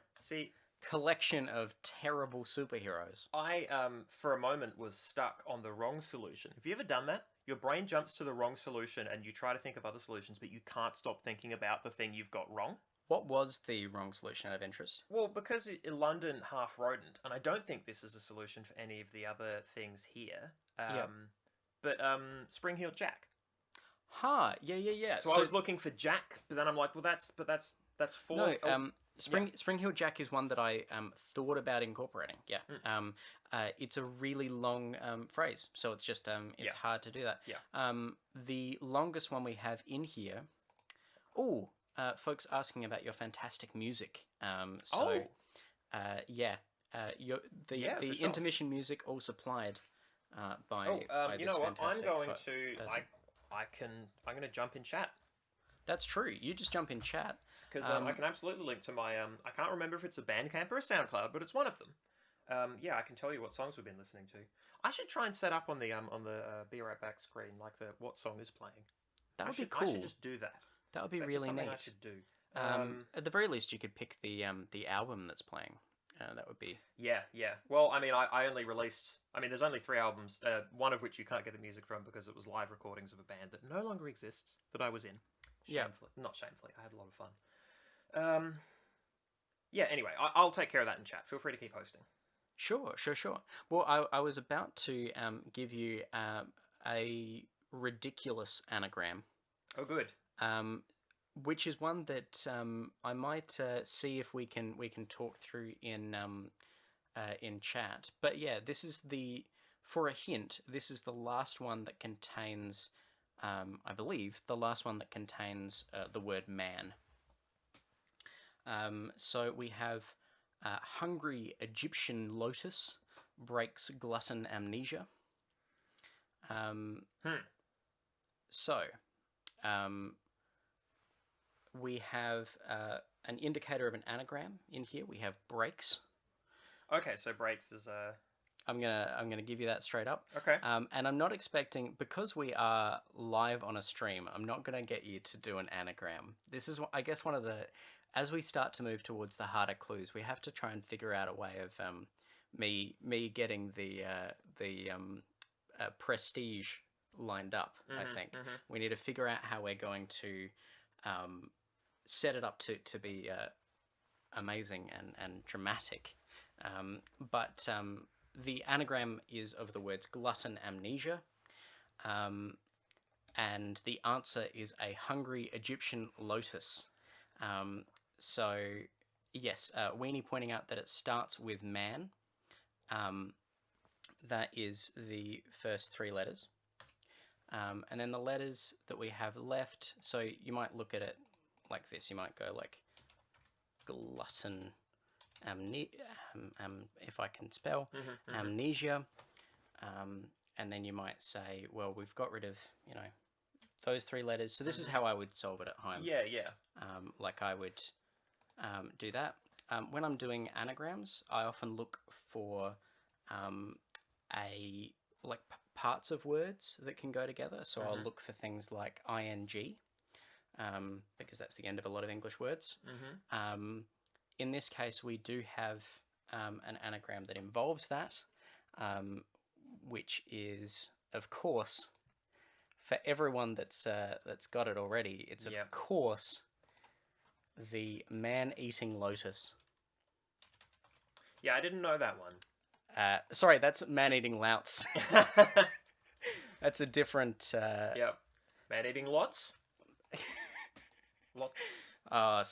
collection of terrible superheroes. I, for a moment, was stuck on the wrong solution. Have you ever done that? Your brain jumps to the wrong solution and you try to think of other solutions, but you can't stop thinking about the thing you've got wrong? What was the wrong solution out of interest? Well, because London half rodent, and I don't think this is a solution for any of the other things here. But Spring-heeled Jack. Yeah. So I was looking for Jack, but then I'm like, well, that's 4. No, Spring-heeled Jack is one that I thought about incorporating. Yeah. It's a really long phrase, so it's just hard to do that. Yeah. The longest one we have in here. Oh, folks asking about your fantastic music. Oh, Yeah, your yeah, the for sure. intermission music all supplied Oh, by you this know what? fantastic I person. I can. I'm gonna jump in chat That's true. You just jump in chat. because I Um, can absolutely link to my I can't remember if it's a Bandcamp or a SoundCloud, but it's one of them. Yeah, I can tell you what songs we've been listening to. I should try and set up on the Be Right Back screen like the what song is playing. that would be I should cool. just do that. That would be That's just really something I neat. should do. Um, At the very least, you could pick the album that's playing. That would be yeah, yeah. Well, I mean, I only released. I mean, there's only 3 albums. One of which you can't get the music from because it was live recordings of a band that no longer exists that I was in. yeah. Shamefully, not shamefully. I had a lot of fun. Yeah. Anyway, I'll take care of that in chat. Feel free to keep hosting. Sure, sure, sure. Well, I was about to give you a ridiculous anagram, Oh, good. um, which is one that I might see if we can talk through in chat. But yeah, this is the for a hint. This is the last one that contains, I believe, the last one that contains the word man. So we have hungry Egyptian lotus breaks glutton amnesia. Um, Hmm. so we have an indicator of an anagram in here. We have breaks. Okay, so breaks is I'm gonna give you that straight up. okay. And I'm not expecting, because we are live on a stream, I'm not gonna get you to do an anagram. This is, I guess, one of the, as we start to move towards the harder clues, we have to try and figure out a way of me getting the prestige lined up. I think we need to figure out how we're going to set it up to be amazing and dramatic. But the anagram is of the words glutton amnesia, and the answer is a hungry Egyptian lotus. So, yes, Weenie pointing out that it starts with man. That is the first 3 letters. And then the letters that we have left, so you might look at it like this. You might go like glutton, if I can spell, amnesia. And then you might say, well, we've got rid of, those 3 letters. So this is how I would solve it at home. Yeah, yeah. Like I would do that. When I'm doing anagrams, I often look for parts of words that can go together. So I'll look for things like ing, because that's the end of a lot of English words. In this case, we do have an anagram that involves that, which is, of course, for everyone that's got it already, it's of course the man-eating lotus. Yeah, I didn't know that one. Sorry, that's man-eating louts. That's a different. Yep. Man eating lots. Lots.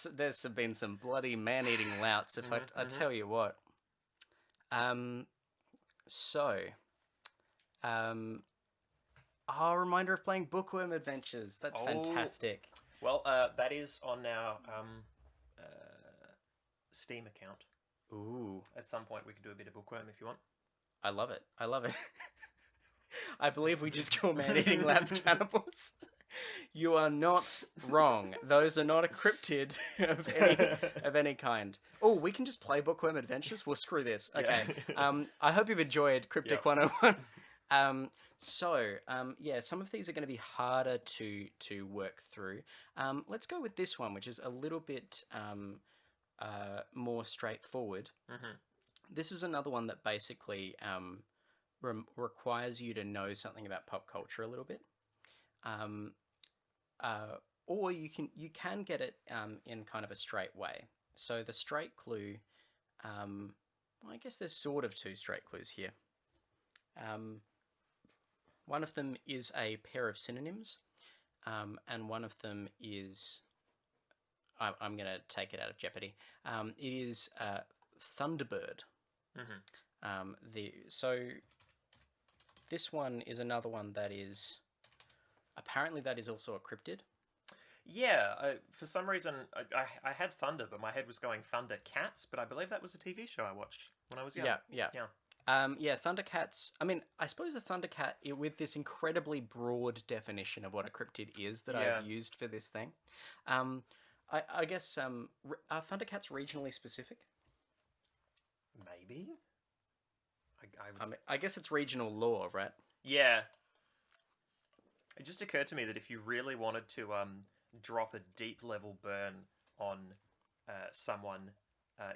So there's been some bloody man-eating louts. If I tell you what. Reminder of playing Bookworm Adventures. That's fantastic. Well, that is on our Steam account. Ooh. At some point, we could do a bit of Bookworm if you want. I love it. I love it. I believe we just call man-eating louts cannibals. You are not wrong. Those are not a cryptid of any kind. Oh, we can just play Bookworm Adventures? Well, screw this. Okay. Yeah. I hope you've enjoyed Cryptic 101. Some of these are going to be harder to work through. Let's go with this one, which is a little bit more straightforward. This is another one that basically requires you to know something about pop culture a little bit. Or you can get it in kind of a straight way. So the straight clue, I guess there's sort of 2 straight clues here. One of them is a pair of synonyms, and one of them is, I'm going to take it out of jeopardy. It is Thunderbird. So this one is another one that is, apparently that is also a cryptid. Yeah, for some reason I had Thunder, but my head was going Thunder Cats. But I believe that was a TV show I watched when I was young. Yeah, yeah. Yeah, Yeah, Thundercats. I mean, I suppose a Thundercat, with this incredibly broad definition of what a cryptid is that I've yeah, used for this thing, um, I guess are Thundercats regionally specific? maybe. I would I say. mean, I guess it's regional law, right? Yeah, it just occurred to me that if you really wanted to drop a deep level burn on someone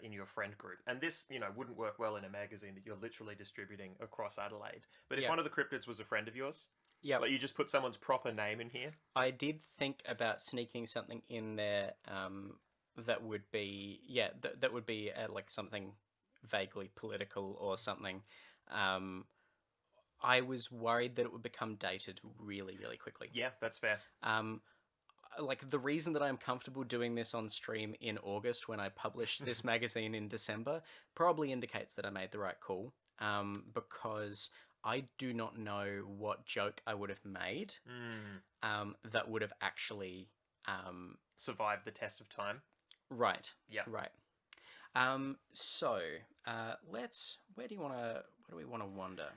in your friend group, and this wouldn't work well in a magazine that you're literally distributing across Adelaide. But if Yeah, one of the cryptids was a friend of yours, yeah. like you just put someone's proper name in here. I did think about sneaking something in there that would be, yeah, that would be like something vaguely political or something. Um, I was worried that it would become dated really, really quickly. Yeah, that's fair. Um, like the reason that I'm comfortable doing this on stream in August when I published this magazine in December probably indicates that I made the right call. Because I do not know what joke I would have made that would have actually Survive the test of time. right, Yeah. right. So let's. Where do you want to? Where do we want to wander?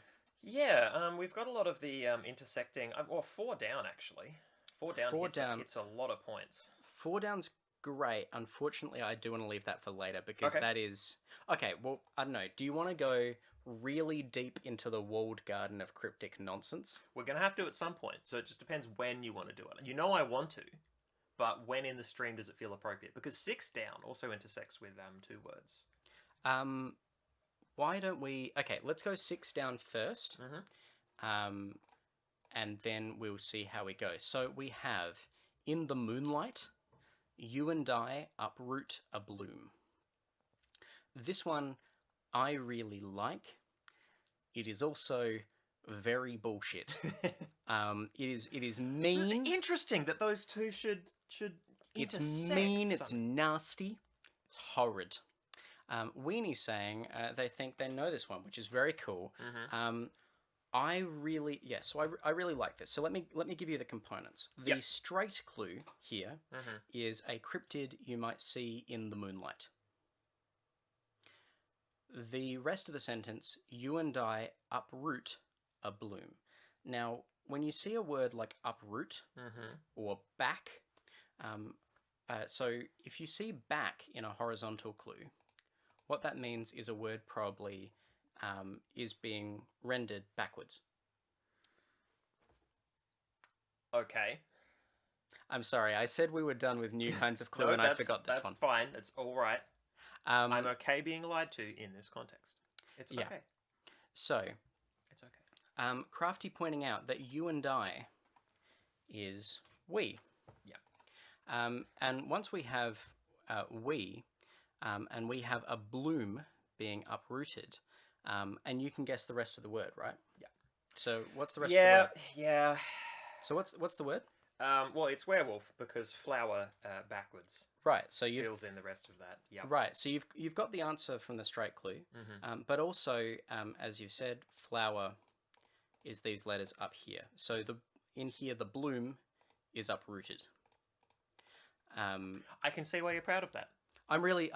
Yeah, we've got a lot of the intersecting. Well, four down actually. Four down Four hits, down. hits a lot of points. Four down's great. Unfortunately, I do want to leave that for later because Okay. that is okay. Well, I don't know. Do you want to go really deep into the walled garden of cryptic nonsense? We're gonna have to at some point, so it just depends when you want to do it. You know I want to, but when in the stream does it feel appropriate? Because six down also intersects with two words. Um, why don't we? Okay, let's go six down first. And then we'll see how we go. So we have in the moonlight, you and I uproot a bloom. This one I really like. It is also very bullshit. It is mean. Interesting that those two should It's intersect mean. It's somehow. nasty. It's horrid. Weenie's saying they think they know this one, which is very cool. I really so I really like this. So let me give you the components. The Yep. straight clue here is a cryptid you might see in the moonlight. The rest of the sentence, you and I uproot a bloom. Now, when you see a word like uproot or back, so if you see back in a horizontal clue, what that means is a word probably is being rendered backwards. Okay. I'm sorry, I said we were done with new kinds of clue No, and I forgot this that's one. fine. It's all right. I'm okay being lied to in this context. It's Yeah. okay. So, It's okay. Crafty pointing out that you and I is we. Yeah. And once we have we, and we have a bloom being uprooted, and you can guess the rest of the word, right? Yeah. So what's the rest of the word? Yeah. So what's the word? Well, it's werewolf because flower backwards Right. So you've fills in the rest of that. Yeah. right. So you've got the answer from the straight clue, but also as you've said, flower is these letters up here. So in here the bloom is uprooted. I can see why you're proud of that. I'm really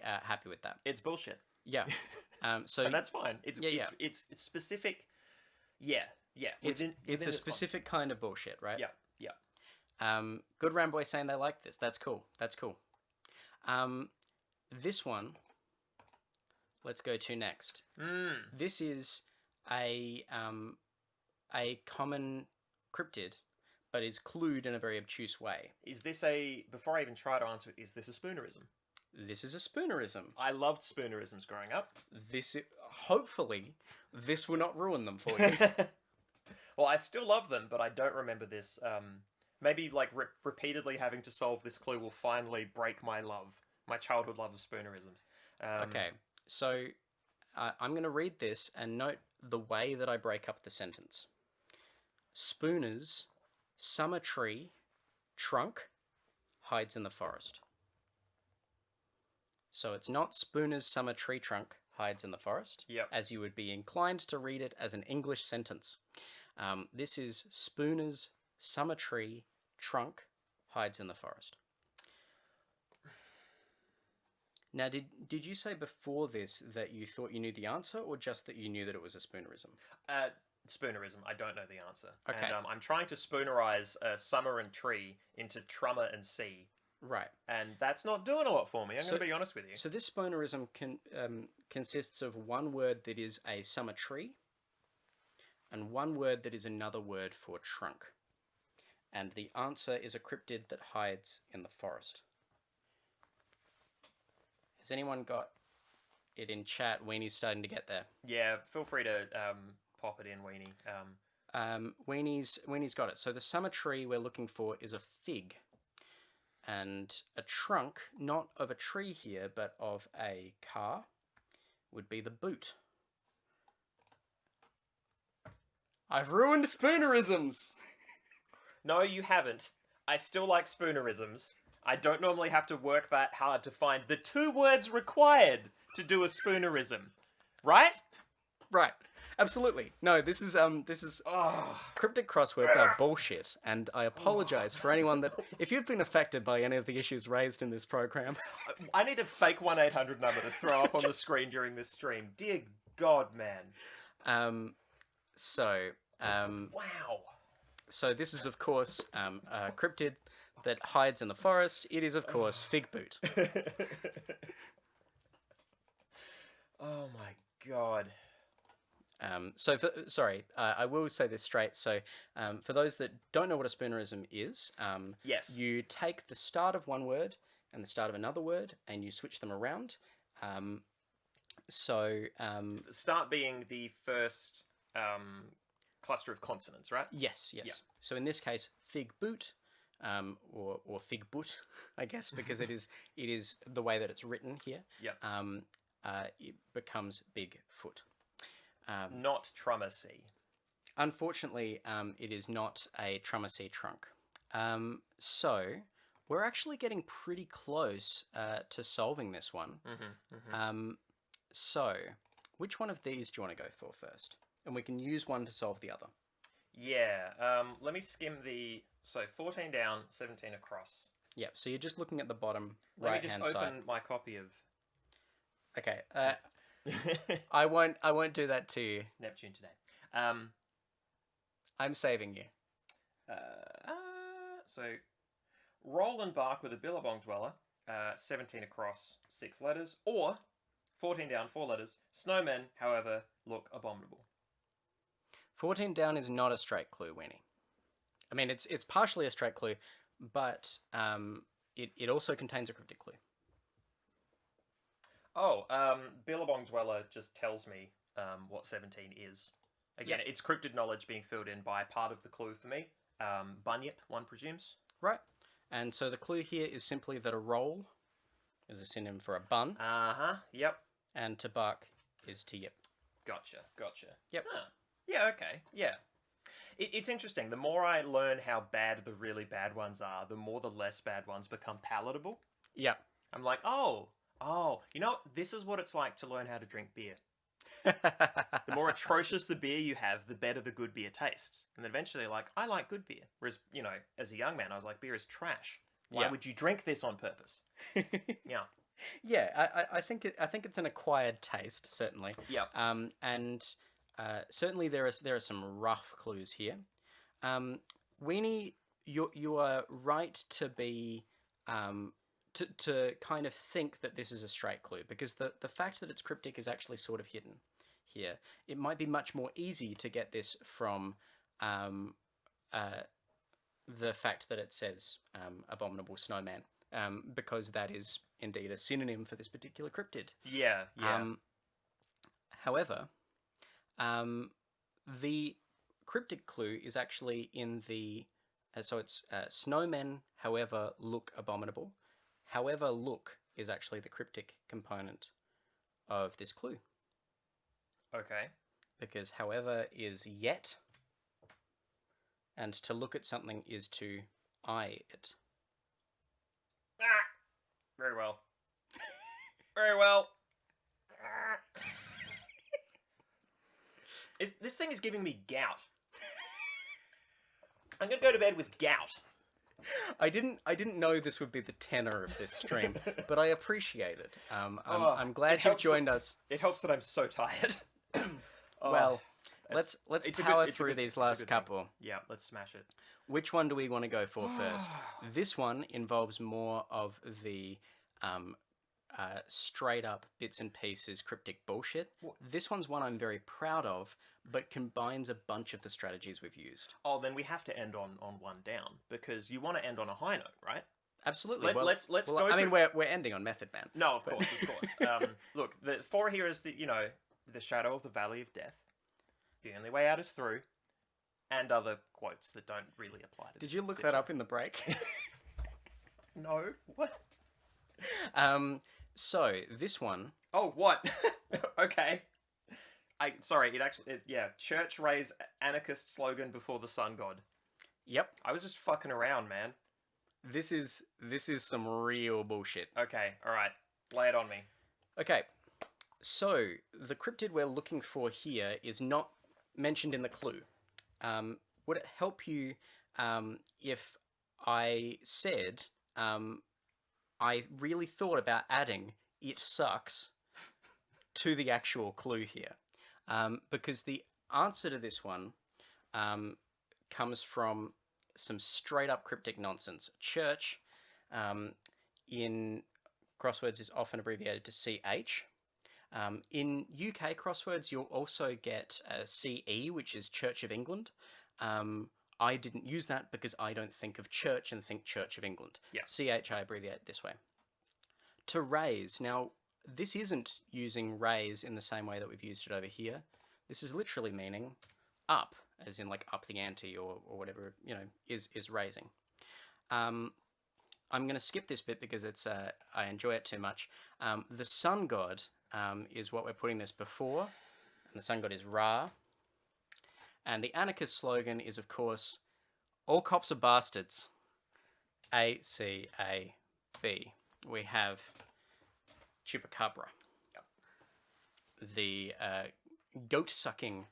happy with that. It's bullshit. Yeah. So And that's fine. It's yeah. it's specific. Yeah. it's Within a this specific kind of bullshit, right? Yeah. Good Ramboy saying they like this. That's cool. This one, let's go to next. This is a common cryptid, but is clued in a very obtuse way. Is this before I even try to answer it, is this a spoonerism? This is a spoonerism. I loved spoonerisms growing up. Hopefully, this will not ruin them for you. Well, I still love them, but I don't remember this. Maybe like repeatedly having to solve this clue will finally break my childhood love of spoonerisms. Okay, so I'm going to read this and note the way that I break up the sentence. Spooner's summer tree trunk hides in the forest. So it's not Spooner's summer tree trunk hides in the forest, Yep. as you would be inclined to read it as an English sentence. This is Spooner's summer tree trunk hides in the forest. Now, did you say before this that you thought you knew the answer, or just that you knew that it was a spoonerism? Spoonerism. I don't know the answer. Okay. And I'm trying to spoonerize summer and tree into trummer and sea. Right. And that's not doing a lot for me. I'm going to be honest with you. So this spoonerism consists of one word that is a summer tree and one word that is another word for trunk. And the answer is a cryptid that hides in the forest. Has anyone got it in chat? Weenie's starting to get there. Yeah, feel free to pop it in, Weenie. Weenie's got it. So the summer tree we're looking for is a fig. And a trunk, not of a tree here, but of a car, would be the boot. I've ruined spoonerisms! No, you haven't. I still like spoonerisms. I don't normally have to work that hard to find the 2 words required to do a spoonerism. Right? Right. Absolutely. No, this is cryptic crosswords are bullshit, and I apologize for anyone that if you've been affected by any of the issues raised in this program. I need a fake 1-800 number to throw up on the screen during this stream. Dear God, man. Wow. So this is of course a cryptid that hides in the forest. It is of course fig boot. Oh my God. I will say this straight. So, for those that don't know what a spoonerism is, yes, you take the start of one word and the start of another word, and you switch them around. The start being the first cluster of consonants, right? Yes. Yeah. So in this case, fig boot, or fig boot, I guess, because it is the way that it's written here. Yeah. It becomes big foot. Not trummer C. Unfortunately, it is not a trummer C trunk. So we're actually getting pretty close to solving this one. So which one of these do you want to go for first? And we can use one to solve the other. Yeah. Let me skim so 14 down, 17 across. Yeah. So you're just looking at the bottom right-hand side. Let me just open side. my copy of. Okay. I won't do that to you. Neptune today. I'm saving you. So roll and bark with a billabong dweller, 17 across, 6 letters, or 14 down, 4 letters. Snowmen, however, look abominable. 14 down is not a straight clue, Winnie. I mean, it's partially a straight clue, but it also contains a cryptic clue. Oh, Billabong Dweller just tells me what 17 is. Again, it's cryptid knowledge being filled in by part of the clue for me. Bunyip, one presumes. Right. And so the clue here is simply that a roll is a synonym for a bun. Uh-huh, yep. And to bark is to yip. Gotcha. Yep. Huh. Yeah, okay, yeah. It's interesting. The more I learn how bad the really bad ones are, the more the less bad ones become palatable. Yep. I'm like, oh, you know, this is what it's like to learn how to drink beer. The more atrocious the beer you have, the better the good beer tastes. And then eventually, like, I like good beer. Whereas, you know, as a young man, I was like, beer is trash. Why would you drink this on purpose? Yeah. Yeah, I think it's an acquired taste, certainly. Yeah. And certainly there are some rough clues here. Weenie, you are right to be to kind of think that this is a straight clue, because the fact that it's cryptic is actually sort of hidden here. It might be much more easy to get this from the fact that it says abominable snowman, because that is indeed a synonym for this particular cryptid. Yeah. However, the cryptic clue is actually in the so it's snowmen, however, look abominable. However, look is actually the cryptic component of this clue. Okay. Because however is yet, and to look at something is to eye it. Very well. Very well. This thing is giving me gout. I'm going to go to bed with gout. I didn't know this would be the tenor of this stream, but I appreciate it. Oh, I'm it glad you've helps that- joined us. It helps that I'm so tired. Oh, Well, that's let's it's a power good, it's a through good, these it's a last good thing. couple. Yeah, let's smash it. Which one do we want to go for first? This one involves more of the um, straight up bits and pieces cryptic bullshit. This one's one I'm very proud of, but combines a bunch of the strategies we've used. Oh, then we have to end on one down because you want to end on a high note, right? Absolutely. Let's well, go. I mean, through... we're ending on Method Man. No, of course, of course. Look, the four here is the shadow of the valley of death. The only way out is through, and other quotes that don't really apply to. Did this you look that situation. up in the break? No. What? So this one. Oh, what? Okay. Yeah. Church raise anarchist slogan before the sun god. Yep. I was just fucking around, man. This is some real bullshit. Okay, all right. Lay it on me. Okay. So the cryptid we're looking for here is not mentioned in the clue. Would it help you if I said I really thought about adding "it sucks" to the actual clue here? Because the answer to this one comes from some straight up cryptic nonsense. Church in crosswords is often abbreviated to CH. In UK crosswords, you'll also get CE, which is Church of England. I didn't use that because I don't think of church and think Church of England. Yeah. CH I abbreviate this way. To raise. Now, this isn't using raise in the same way that we've used it over here. This is literally meaning up, as in like up the ante or whatever, is raising. I'm going to skip this bit because it's I enjoy it too much. The sun god is what we're putting this before, and the sun god is Ra. And the anarchist slogan is, of course, all cops are bastards. ACAB. We have Chupacabra. Yep. The goat-sucking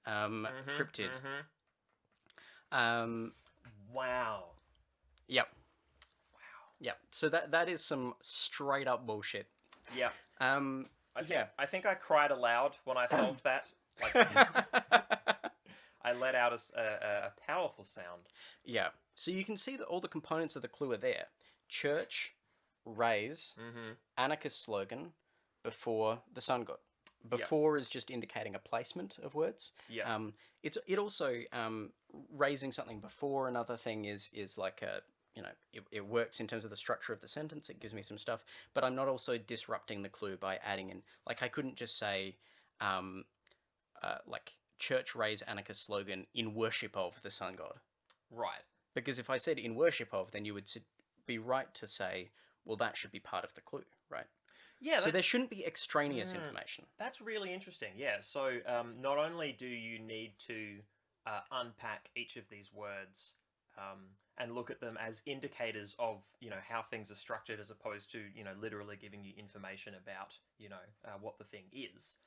cryptid. Wow. Yep. Wow. Yep. So that is some straight-up bullshit. Yeah. Yeah. I think I cried aloud when I solved that. Like, I let out a powerful sound. Yeah. So you can see that all the components of the clue are there. Church, raise, anarchist slogan, before the sun god. Before is just indicating a placement of words. Yeah. It also raising something before another thing is like a it works in terms of the structure of the sentence. It gives me some stuff, but I'm not also disrupting the clue by adding in. Like I couldn't just say like church raise anarchist slogan in worship of the sun god. Right. Because if I said in worship of, then you would be right to say, well, that should be part of the clue, right? Yeah. So there shouldn't be extraneous information. That's really interesting. Yeah. So not only do you need to unpack each of these words and look at them as indicators of how things are structured, as opposed to literally giving you information about what the thing is.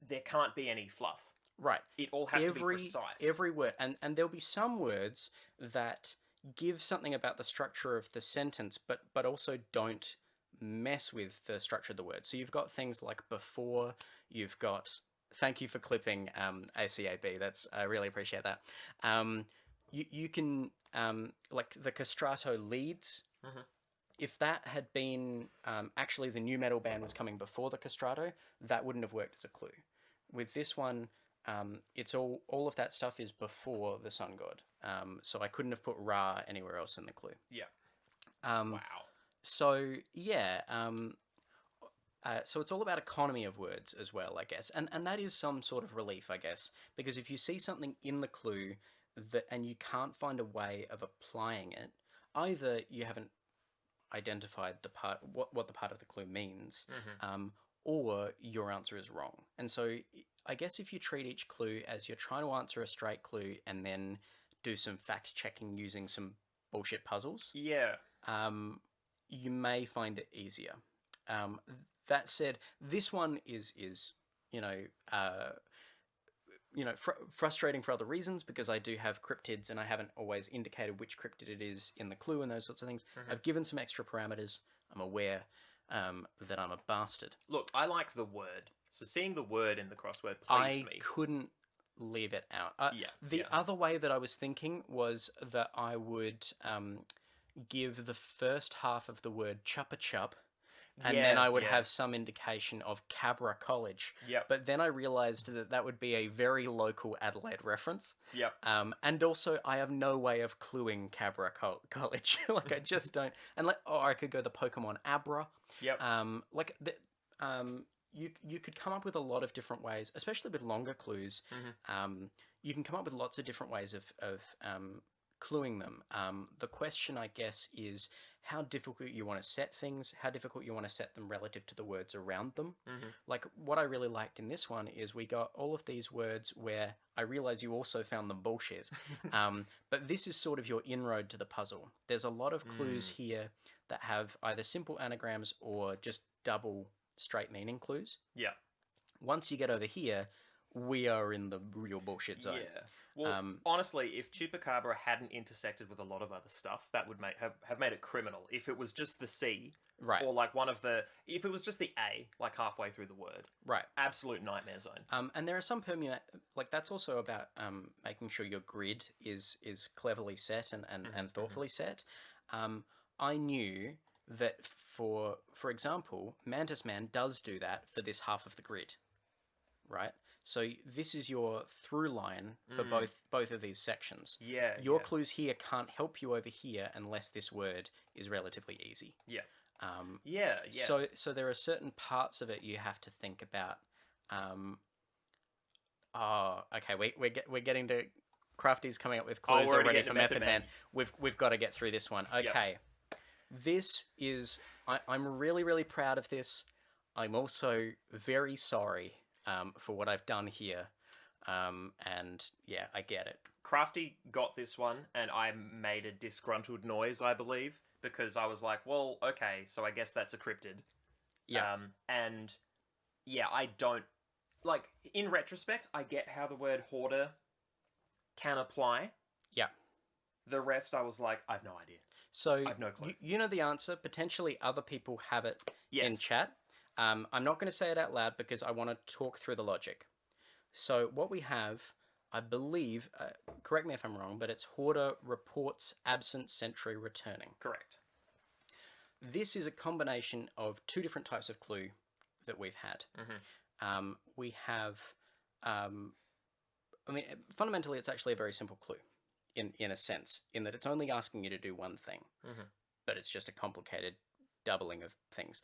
There can't be any fluff. Right. It all has to be precise. Every word. And there'll be some words that give something about the structure of the sentence, but also don't mess with the structure of the word. So you've got things like before, you've got... Thank you for clipping ACAB. I really appreciate that. You can... like the castrato leads... If that had been actually the new metal band was coming before the castrato, that wouldn't have worked as a clue. With this one, it's all of that stuff is before the sun god. So I couldn't have put Ra anywhere else in the clue. Yeah. Wow. So yeah. So it's all about economy of words as well, I guess, and that is some sort of relief, I guess, because if you see something in the clue and you can't find a way of applying it, either you haven't identified the part what the part of the clue means, or your answer is wrong. And so I guess if you treat each clue as you're trying to answer a straight clue and then do some fact checking using some bullshit puzzles, you may find it easier. That said, this one is frustrating for other reasons because I do have cryptids and I haven't always indicated which cryptid it is in the clue and those sorts of things. I've given some extra parameters. I'm aware that I'm a bastard. Look, I like the word. So seeing the word in the crossword pleased I me. couldn't leave it out. The yeah. other way that I was thinking was that I would give the first half of the word chupa chup, and then I would have some indication of Cabra College. Yep. But then I realised that that would be a very local Adelaide reference. Yep. And also, I have no way of cluing Cabra College. Like, I just don't. And or I could go the Pokemon Abra. Yep. You could come up with a lot of different ways, especially with longer clues. You can come up with lots of different ways of cluing them. The question, I guess, is how difficult you want to set things, how difficult you want to set them relative to the words around them. Like, what I really liked in this one is we got all of these words where I realize you also found them bullshit. But this is sort of your inroad to the puzzle. There's a lot of clues here that have either simple anagrams or just double straight meaning clues. Yeah. Once you get over here, we are in the real bullshit zone. Yeah. Well, honestly, if Chupacabra hadn't intersected with a lot of other stuff, that would have made it criminal. If it was just the C, right, or like if it was just the A, like halfway through the word, right, absolute nightmare zone. And there are some like that's also about making sure your grid is cleverly set and thoughtfully set. I knew that for example, Mantis Man does do that for this half of the grid, right? So this is your through line for both of these sections. Yeah. Your clues here can't help you over here unless this word is relatively easy. Yeah. So there are certain parts of it you have to think about. Okay, we're getting to Crafty's coming up with clues already for Method Man. We've got to get through this one. Okay. Yep. This is I'm really, really proud of this. I'm also very sorry for what I've done here. And yeah, I get it. Crafty got this one, and I made a disgruntled noise, I believe, because I was like, well, okay, so I guess that's a cryptid. Yeah. And yeah, I don't... Like, in retrospect, I get how the word hoarder can apply. Yeah. The rest, I was like, I have no idea. So, I have no clue. You know the answer. Potentially other people have it in chat. I'm not going to say it out loud because I want to talk through the logic. So what we have, I believe, correct me if I'm wrong, but it's hoarder reports absent sentry returning. Correct. This is a combination of two different types of clue that we've had. We have, fundamentally it's actually a very simple clue in a sense, in that it's only asking you to do one thing, but it's just a complicated doubling of things.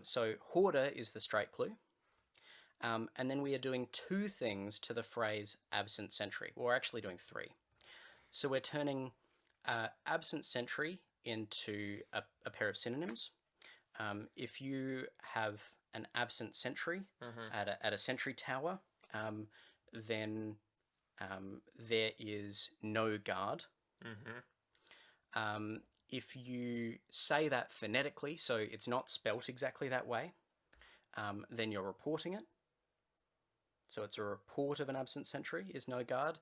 So hoarder is the straight clue. And then we are doing two things to the phrase absent sentry. Well, we're actually doing three. So we're turning absent sentry into a pair of synonyms. If you have an absent sentry at a sentry tower, then there is no guard. If you say that phonetically, so it's not spelt exactly that way, then you're reporting it. So it's a report of an absent sentry is no guard.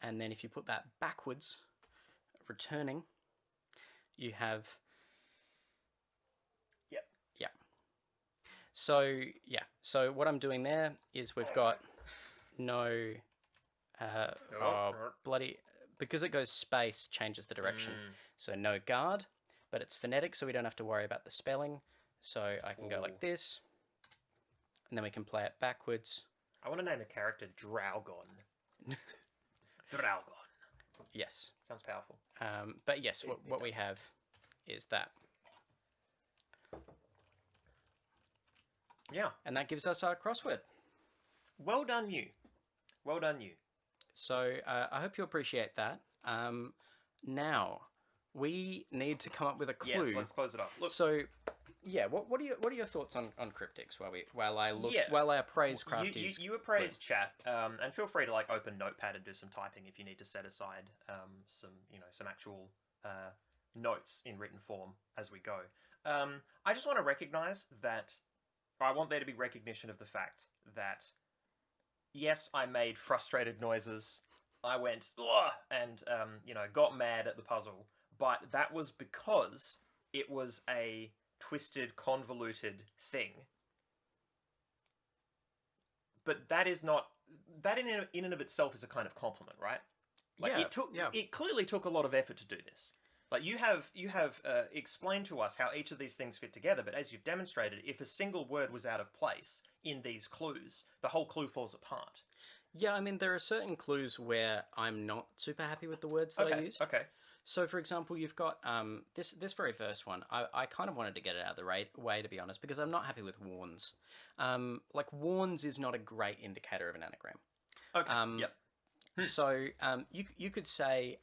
And then if you put that backwards, returning, you have... Yeah. So, yeah. So what I'm doing there is we've got no... bloody... Because it goes space, changes the direction. So no guard, but it's phonetic, so we don't have to worry about the spelling. So I can go like this, and then we can play it backwards. I want to name a character Draugon. Draugon. Yes. Sounds powerful. But yes, what we have is that. Yeah. And that gives us our crossword. Well done, you. Well done, you. So I hope you appreciate that. Now we need to come up with a clue. Yes, let's close it up. Look. So, yeah, what are your thoughts on cryptics while I appraise Crafty's? You appraise chat, and feel free to like open Notepad and do some typing if you need to set aside some actual notes in written form as we go. I just want to recognize that I want there to be recognition of the fact that Yes, I made frustrated noises. I went, ugh, and, got mad at the puzzle. But that was because it was a twisted, convoluted thing. But that is not. That in and of itself is a kind of compliment, right? Like Yeah, it took. yeah. It clearly took a lot of effort to do this. Like you have explained to us how each of these things fit together, but as you've demonstrated, if a single word was out of place in these clues, the whole clue falls apart. Yeah, I mean, there are certain clues where I'm not super happy with the words that I Okay, used. okay. So, for example, you've got this very first one. I kind of wanted to get it out of the way, to be honest, because I'm not happy with warns. Like, warns is not a great indicator of an anagram. Okay, Um, yep. so, you could say,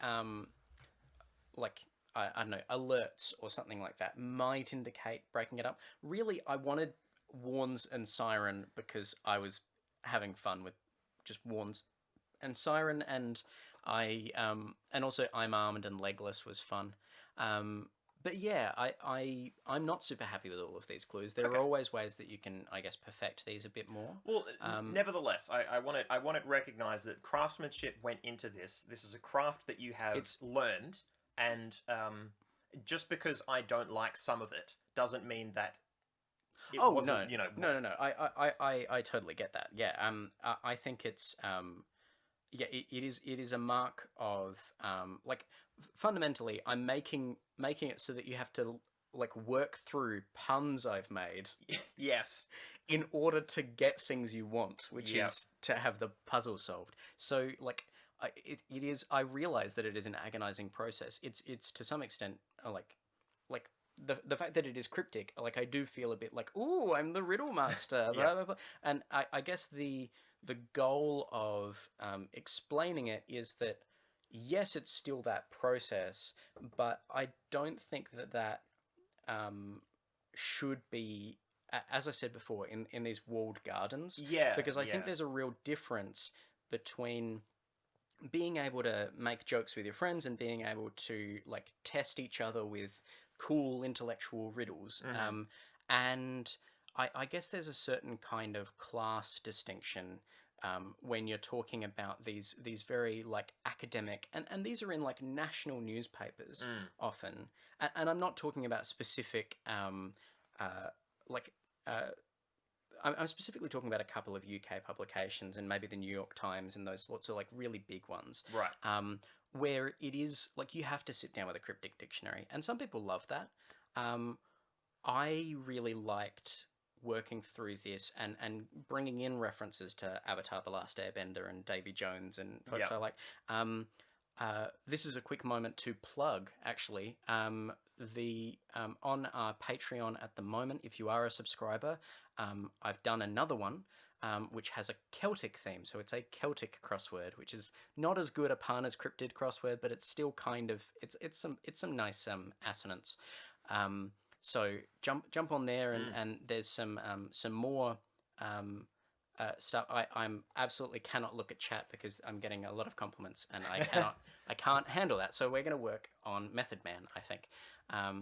like, I don't know, alerts or something like that might indicate breaking it up. Really, I wanted warns and siren because I was having fun with just warns and siren, and also I'm armed and legless was fun. But yeah, I'm not super happy with all of these clues. There Okay. are always ways that you can, I guess, perfect these a bit more. Well, Um, nevertheless, I want to recognize that craftsmanship went into this. This is a craft that you have it's learned, and just because I don't like some of it doesn't mean that it oh wasn't, no, no. I totally get that. Yeah. I think it's yeah, it is a mark of like fundamentally I'm making it so that you have to like work through puns I've made yes, in order to get things you want, which yep, is to have the puzzle solved. So like it is, I realize that it is an agonizing process. It's to some extent like the fact that it is cryptic, like I do feel a bit like, ooh, I'm the riddle master, yeah, blah, blah, blah. And I guess the goal of explaining it is that yes, it's still that process, but I don't think that um, should be, as I said before, in these walled gardens, yeah, because I think yeah, there's a real difference between being able to make jokes with your friends and being able to like test each other with cool intellectual riddles. hmm And I guess there's a certain kind of class distinction when you're talking about these very like academic, and these are in like national newspapers mm, often, and I'm not talking about specific like uh, I'm specifically talking about a couple of UK publications and maybe the New York Times and those lots of like really big ones, right, where it is like you have to sit down with a cryptic dictionary, and some people love that. Um, I really liked working through this and bringing in references to Avatar: The Last Airbender and Davy Jones and folks yep, I like. This is a quick moment to plug, actually, the on our Patreon at the moment. If you are a subscriber, I've done another one. Which has a Celtic theme, so it's a Celtic crossword, which is not as good a pun as cryptid crossword, but it's still kind of it's some nice assonance. Um, so jump on there, mm. and there's some more stuff. I'm absolutely cannot look at chat because I'm getting a lot of compliments, and I can't handle that. So we're going to work on Method Man, I think.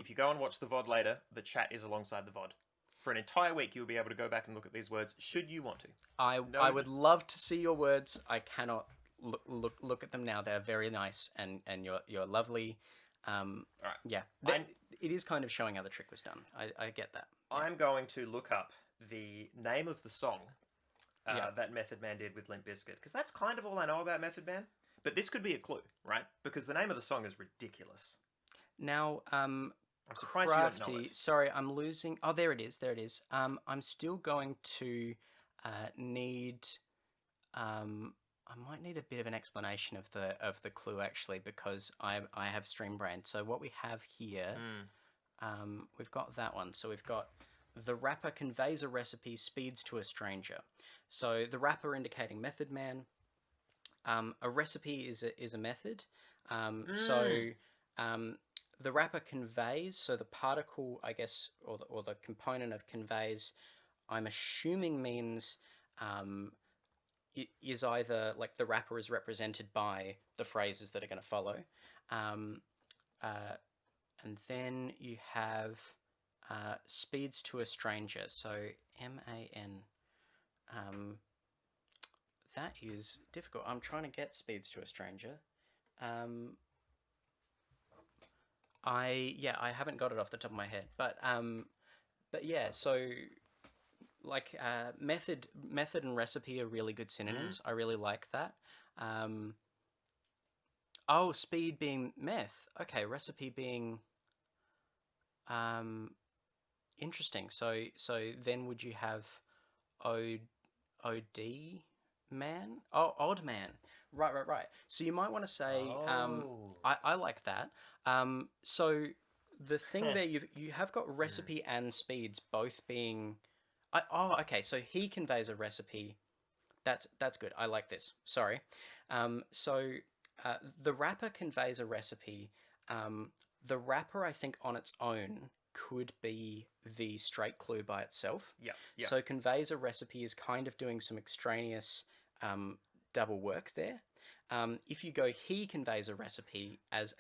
If you go and watch the VOD later, the chat is alongside the VOD. For an entire week, you'll be able to go back and look at these words, should you want to. I would love to see your words. I cannot look at them now. They're very nice, and you're lovely. All right. Yeah, it is kind of showing how the trick was done. I get that. Yeah. I'm going to look up the name of the song Yeah. that Method Man did with Limp Bizkit, because that's kind of all I know about Method Man. But this could be a clue, right? Because the name of the song is ridiculous. Now, I'm surprised you don't know Crafty. it. Sorry, I'm losing. Oh, there it is. There it is. I'm still going to need. I might need a bit of an explanation of the clue actually, because I have stream brain. So what we have here, we've got that one. So we've got the rapper conveys a recipe, speeds to a stranger. So the rapper indicating Method Man. A recipe is a method. So the rapper conveys, so the particle, I guess, or the component of conveys, I'm assuming means is either like the rapper is represented by the phrases that are going to follow. Um, and then you have speeds to a stranger, so MAN. that is difficult. I'm trying to get speeds to a stranger. I haven't got it off the top of my head, but yeah. So like method and recipe are really good synonyms. I really like that. Oh, speed being meth. Okay, recipe being interesting. So then would you have O OD man? Oh, odd man. Right. So you might want to say I like that. So the thing there you have got recipe and speeds both being okay, so he conveys a recipe. That's good. I like this. Sorry. So the wrapper conveys a recipe. The wrapper, I think, on its own could be the straight clue by itself. Yeah. So conveys a recipe is kind of doing some extraneous double work there. If you go he conveys a recipe as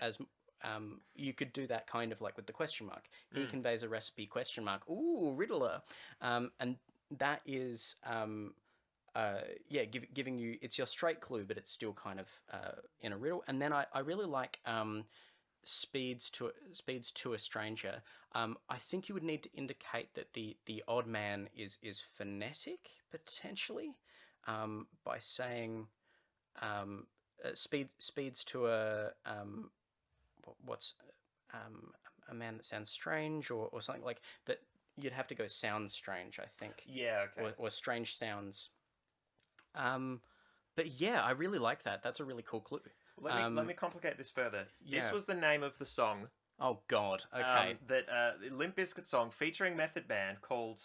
you could do that kind of like with the question mark. He conveys a recipe question mark. Ooh, riddler. And that is giving you, it's your straight clue, but it's still kind of in a riddle. And then I really like speeds to a stranger. I think you would need to indicate that the odd man is phonetic potentially by saying speeds to a what's a man that sounds strange or something like that. You'd have to go sounds strange, I think. Yeah, okay. Or strange sounds. But yeah, I really like that. That's a really cool clue. Let me complicate this further. Yeah. This was the name of the song. Oh God. Okay. That Limp Bizkit song featuring Method Man called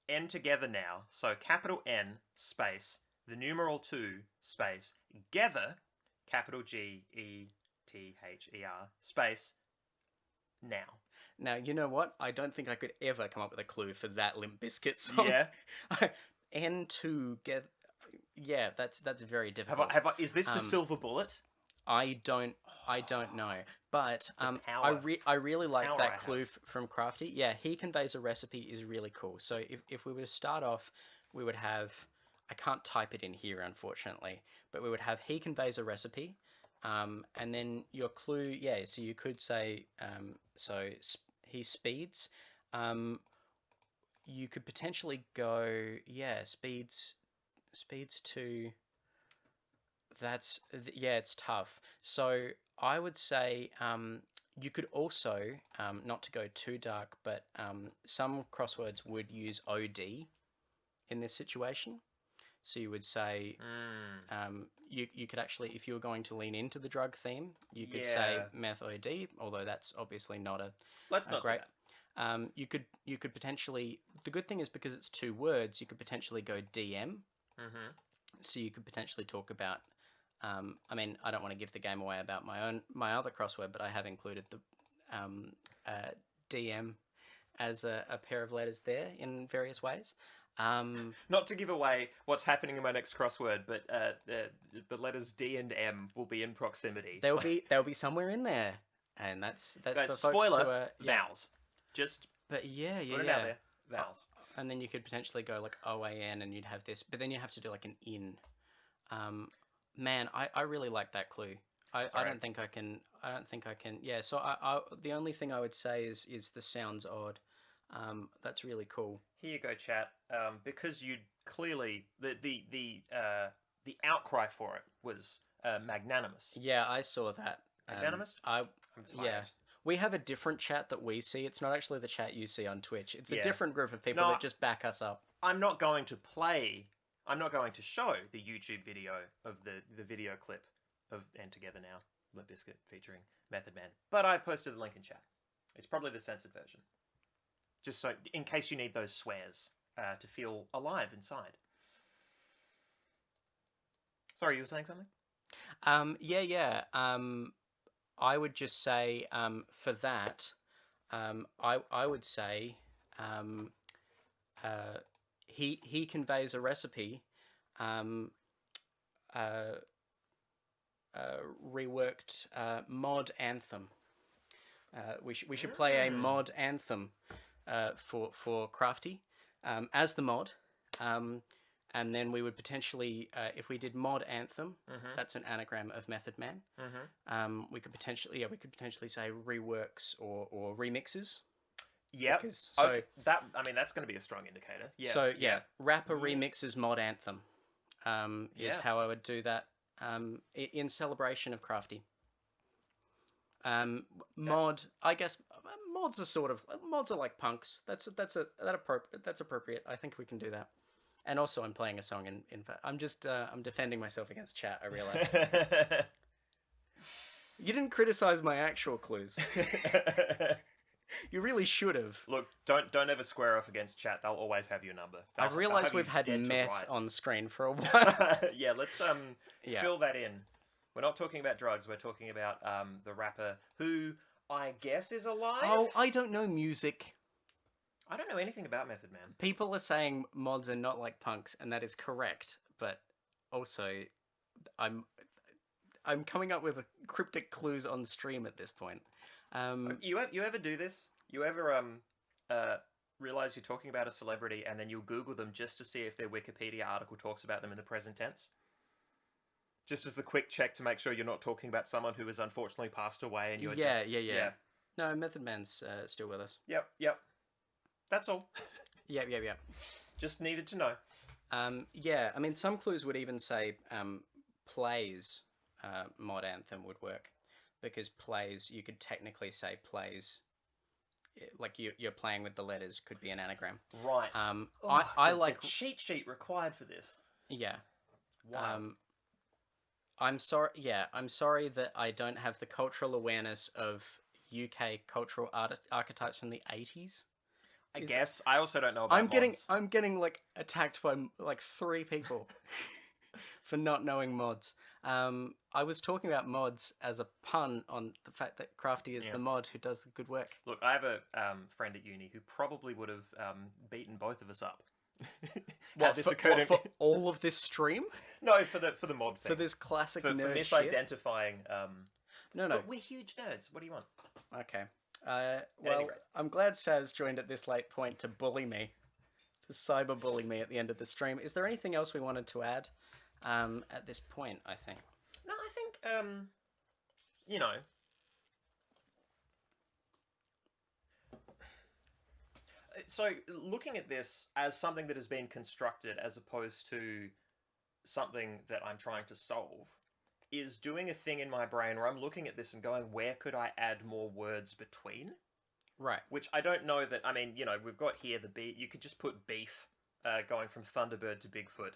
N Together Now. So capital N space the numeral 2 space Gether capital GETHER space now. Now you know what? I don't think I could ever come up with a clue for that Limp Bizkit song. Yeah. N together. Yeah, that's very difficult. Is this the silver bullet? I don't know, but I really like that clue from Crafty. Yeah, he conveys a recipe is really cool. So if we were to start off, we would have, I can't type it in here unfortunately, but we would have he conveys a recipe, and then your clue, yeah. So you could say he speeds. You could potentially go speeds to. It's tough. So I would say you could also, not to go too dark, but some crosswords would use OD in this situation. So you would say, you could actually, if you were going to lean into the drug theme, you could say meth OD, although that's obviously not a great. You could potentially. The good thing is because it's 2 words, you could potentially go DM. So you could potentially talk about. I mean, I don't want to give the game away about my other crossword, but I have included the DM as a pair of letters there in various ways. Not to give away what's happening in my next crossword, but the letters D and M will be in proximity. They'll be somewhere in there, and that's for folks spoiler. Vowels. Just but put it out there. Vowels. And then you could potentially go like OAN, and you'd have this, but then you have to do like an in. Man, I really like that clue. I don't think I can. Yeah. So I the only thing I would say is the sounds odd. That's really cool. Here you go, chat. Because you clearly the outcry for it was magnanimous. Yeah, I saw that. Magnanimous. Yeah. We have a different chat that we see. It's not actually the chat you see on Twitch. It's a different group of people that just back us up. I'm not going to show the YouTube video of the video clip of And Together Now, Limp Bizkit featuring Method Man. But I posted the link in chat. It's probably the censored version. Just so, in case you need those swears to feel alive inside. Sorry, you were saying something? I would just say for that, I would say he conveys a recipe, reworked mod anthem. We should play a mod anthem for Crafty as the mod. And then we would potentially, if we did mod anthem, Mhm. that's an anagram of Method Man. Mhm. We could potentially say reworks or remixes. Yep. Because Okay. That's going to be a strong indicator. Yeah. yeah, rapper Yeah. remixes mod anthem. Is Yeah. how I would do that. In celebration of Crafty. Mod, I guess mods are like punks. That's appropriate. I think we can do that. And also, I'm playing a song. In fact, I'm defending myself against chat. I realize you didn't criticize my actual clues. You really should have. Look, don't ever square off against chat. They'll always have your number. I've realized we've had meth on the screen for a while. Yeah, let's fill that in. We're not talking about drugs. We're talking about the rapper who I guess is alive. Oh, I don't know music. I don't know anything about Method Man. People are saying mods are not like punks, and that is correct. But also, I'm coming up with cryptic clues on stream at this point. You ever do this? You ever realize you're talking about a celebrity and then you'll Google them just to see if their Wikipedia article talks about them in the present tense? Just as the quick check to make sure you're not talking about someone who has unfortunately passed away and you're yeah. No, Method Man's still with us. Yep. That's all. Yeah. Just needed to know. Yeah, I mean, some clues would even say plays mod anthem would work. Because plays, you could technically say plays, like you're playing with the letters, could be an anagram. Right. I like the cheat sheet required for this. Yeah. Wow. I'm sorry that I don't have the cultural awareness of UK cultural archetypes from the 80s. I guess I also don't know about mods. I'm getting like attacked by like 3 people for not knowing mods. I was talking about mods as a pun on the fact that Crafty is the mod who does the good work. Look, I have a friend at uni who probably would have beaten both of us up. For all of this stream? No, for the mod thing. For this classic nerd for misidentifying. No. But we're huge nerds. What do you want? Okay. Well, anyway. I'm glad Saz joined at this late point to bully me, to cyberbully me at the end of the stream. Is there anything else we wanted to add at this point? I think. No, I think you know. So looking at this as something that has been constructed as opposed to something that I'm trying to solve is doing a thing in my brain where I'm looking at this and going, where could I add more words between? Right. Which I don't know that, I mean, you know, we've got here the beef. You could just put beef going from Thunderbird to Bigfoot.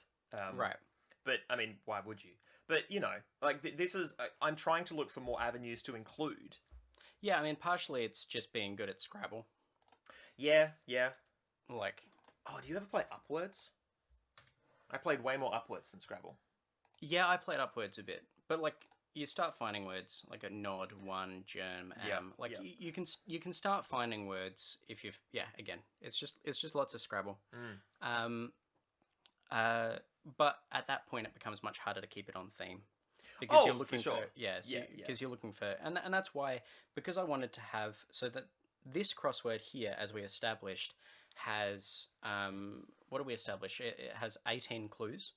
Right. But, I mean, why would you? But, you know, like, this is, I'm trying to look for more avenues to include. Yeah, I mean, partially it's just being good at Scrabble. Yeah. Like... Oh, do you ever play Upwards? I played way more Upwards than Scrabble. Yeah, I played Upwards a bit. But, like, you start finding words, like a nod, one, germ, am. You can start finding words if you've... Yeah, again, it's just lots of Scrabble. But at that point, it becomes much harder to keep it on theme. Because you're looking for... Because you're looking for... And that's why, because I wanted to have... So that this crossword here, as we established, has... what do we establish? It has 18 clues.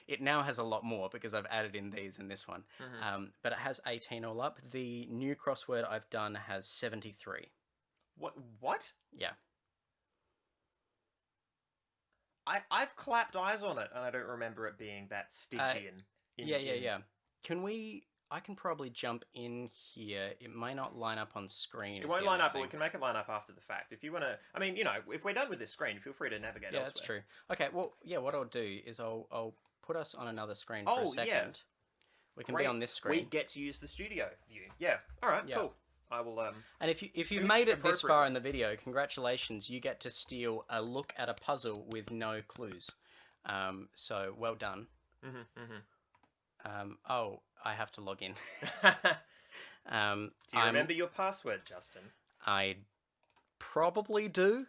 It now has a lot more because I've added in these in this one. But it has 18 all up. The new crossword I've done has 73. What? Yeah. I've clapped eyes on it, and I don't remember it being that Stygian. Yeah. I can probably jump in here. It may not line up on screen. It won't line up, but we can make it line up after the fact. If you want to... I mean, you know, if we're done with this screen, feel free to navigate elsewhere. Yeah, that's true. Okay, well, yeah, what I'll do is I'll put us on another screen for a second. Yeah. We can be on this screen. We get to use the studio view. Yeah. All right, cool. I will... And if you've made it this far in the video, congratulations. You get to steal a look at a puzzle with no clues. So, well done. Oh, I have to log in. Do you remember your password, Justin? I probably do.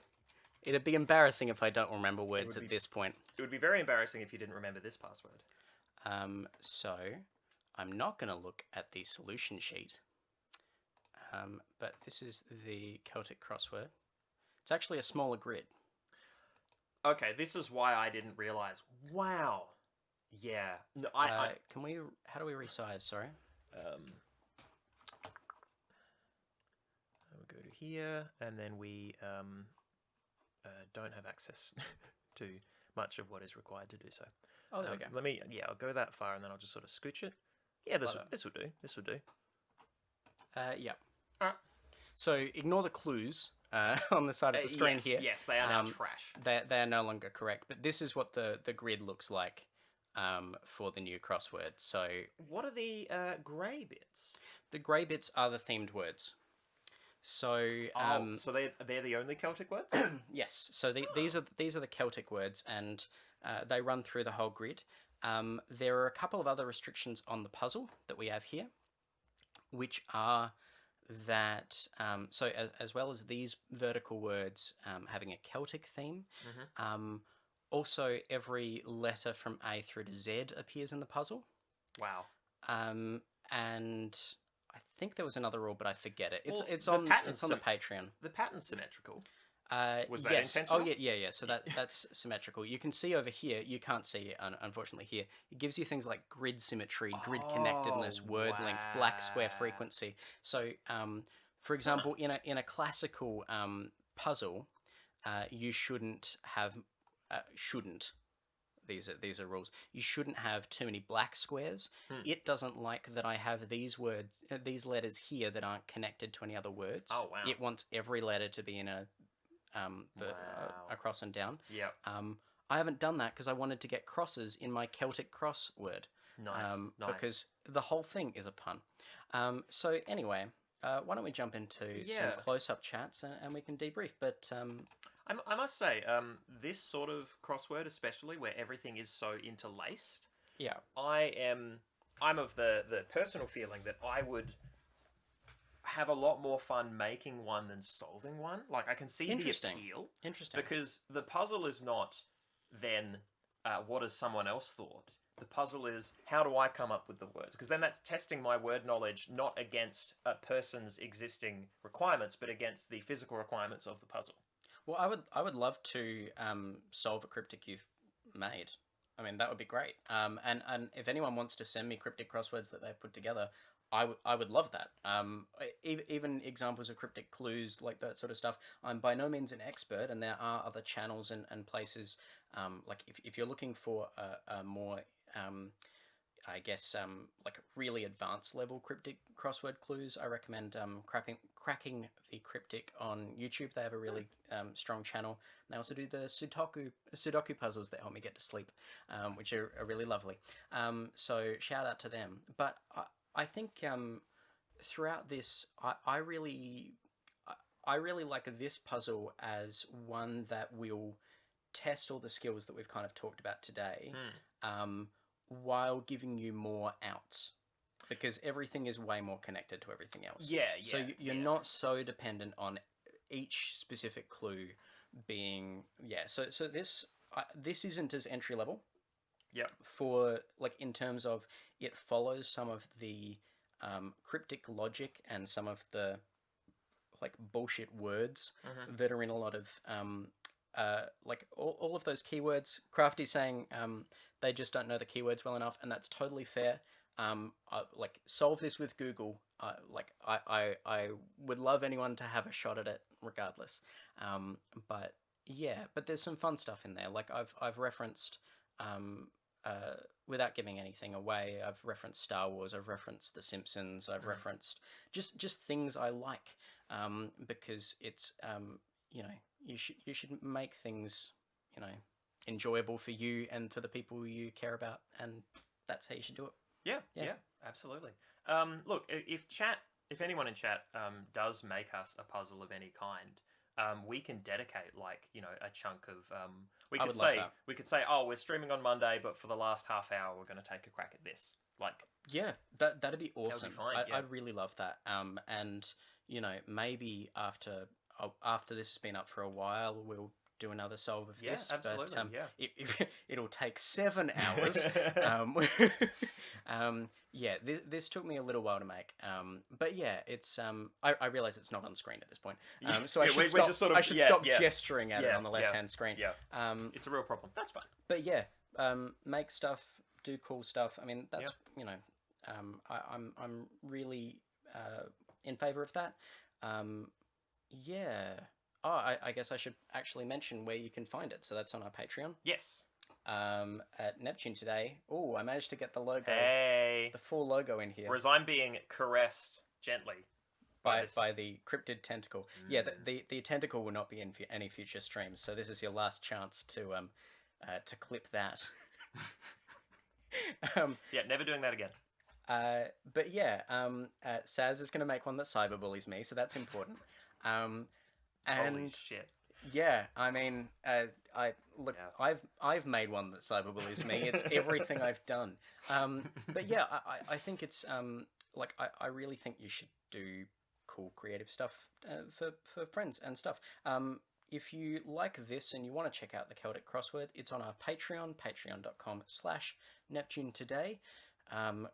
It'd be embarrassing if I don't remember words at this point. It would be very embarrassing if you didn't remember this password. So, I'm not going to look at the solution sheet. But this is the Celtic crossword. It's actually a smaller grid. Okay, this is why I didn't realize. Wow. Yeah. No, Can we? How do we resize? Sorry. um, we'll go to here, and then we don't have access to much of what is required to do so. Oh, there we go. Let me, yeah, I'll go that far, and then I'll just sort of scooch it. Yeah, this will do. This will do. Yeah. All right. So ignore the clues on the side of the screen yes, here. Yes, they are now trash. They are no longer correct, but this is what the grid looks like for the new crossword. So what are the grey bits? The grey bits are the themed words. So so they're the only Celtic words? Yes. So these are the Celtic words, and they run through the whole grid. There are a couple of other restrictions on the puzzle that we have here, which are that so as well as these vertical words having a Celtic theme, also every letter from A through to Z appears in the puzzle. Wow. And I think there was another rule, but I forget it. It's the on the Patreon. The pattern's symmetrical. Was that intentional? Oh yeah. So that's symmetrical. You can see over here. You can't see it, unfortunately here. It gives you things like grid symmetry, grid connectedness, word length, black square frequency. So, for example, in a classical puzzle, you shouldn't have these are rules. You shouldn't have too many black squares. It doesn't like that I have these letters here that aren't connected to any other words. Oh wow! It wants every letter to be in a across and down. Yeah. I haven't done that because I wanted to get crosses in my Celtic crossword. Nice. Because the whole thing is a pun. So anyway, why don't we jump into some close-up chats and we can debrief. But I must say, this sort of crossword, especially where everything is so interlaced. Yeah. I'm of the personal feeling that I would have a lot more fun making one than solving one. Like, I can see the appeal. Interesting. Because the puzzle is not then what has someone else thought. The puzzle is, how do I come up with the words? Because then that's testing my word knowledge not against a person's existing requirements, but against the physical requirements of the puzzle. Well, I would love to solve a cryptic you've made. I mean, that would be great. And if anyone wants to send me cryptic crosswords that they've put together, I would love that. Even examples of cryptic clues, like that sort of stuff. I'm by no means an expert, and there are other channels and places. Like if you're looking for a more I guess like really advanced level cryptic crossword clues, I recommend cracking the Cryptic on YouTube. They have a really strong channel. They also do the Sudoku puzzles that help me get to sleep, which are really lovely. So shout out to them. But I think throughout this, I really like this puzzle as one that will test all the skills that we've kind of talked about today. While giving you more outs, because everything is way more connected to everything else. So you're not so dependent on each specific clue being So this isn't as entry level. For like in terms of it follows some of the cryptic logic and some of the like bullshit words that are in a lot of like all of those keywords. Crafty saying they just don't know the keywords well enough, and that's totally fair. Like solve this with Google. Like I would love anyone to have a shot at it, regardless. But there's some fun stuff in there. Like I've referenced without giving anything away. I've referenced Star Wars. I've referenced The Simpsons. I've referenced just things I like because it's you should make things enjoyable for you and for the people you care about, and that's how you should do it. Yeah, absolutely. Look, if anyone in chat does make us a puzzle of any kind, we can dedicate a chunk of we could say, oh, we're streaming on Monday, but for the last half hour we're going to take a crack at this. That'd be awesome. That would be fine. I'd really love that. And maybe after this has been up for a while, we'll do another solve of Yeah, this. absolutely. But Yeah. it'll take 7 hours. Yeah, this took me a little while to make. But yeah, it's I realize it's not on screen at this point. So I Yeah, should we're just sort of stop gesturing at it yeah, on the left hand screen. yeah. It's a real problem. That's fine. But yeah, make stuff, do cool stuff. I mean, that's Yeah. I'm really in favor of that. Yeah. Oh, I guess I should actually mention where you can find it. So that's on our Patreon. Yes. At Neptune today. Oh, I managed to get the logo, Hey. the full logo in here. Whereas I'm being caressed gently by the cryptid tentacle. Yeah, the tentacle will not be in any future streams. So this is your last chance to clip that. Yeah, never doing that again. But yeah, Saz is going to make one that cyberbullies me, so that's important. And Holy shit. yeah, I mean, I've made one that cyberbullies me. It's everything I've done. But yeah, I think it's like I really think you should do cool creative stuff for friends and stuff. If you like this and you want to check out the Celtic Crossword, it's on our Patreon, patreon.com/Neptune today.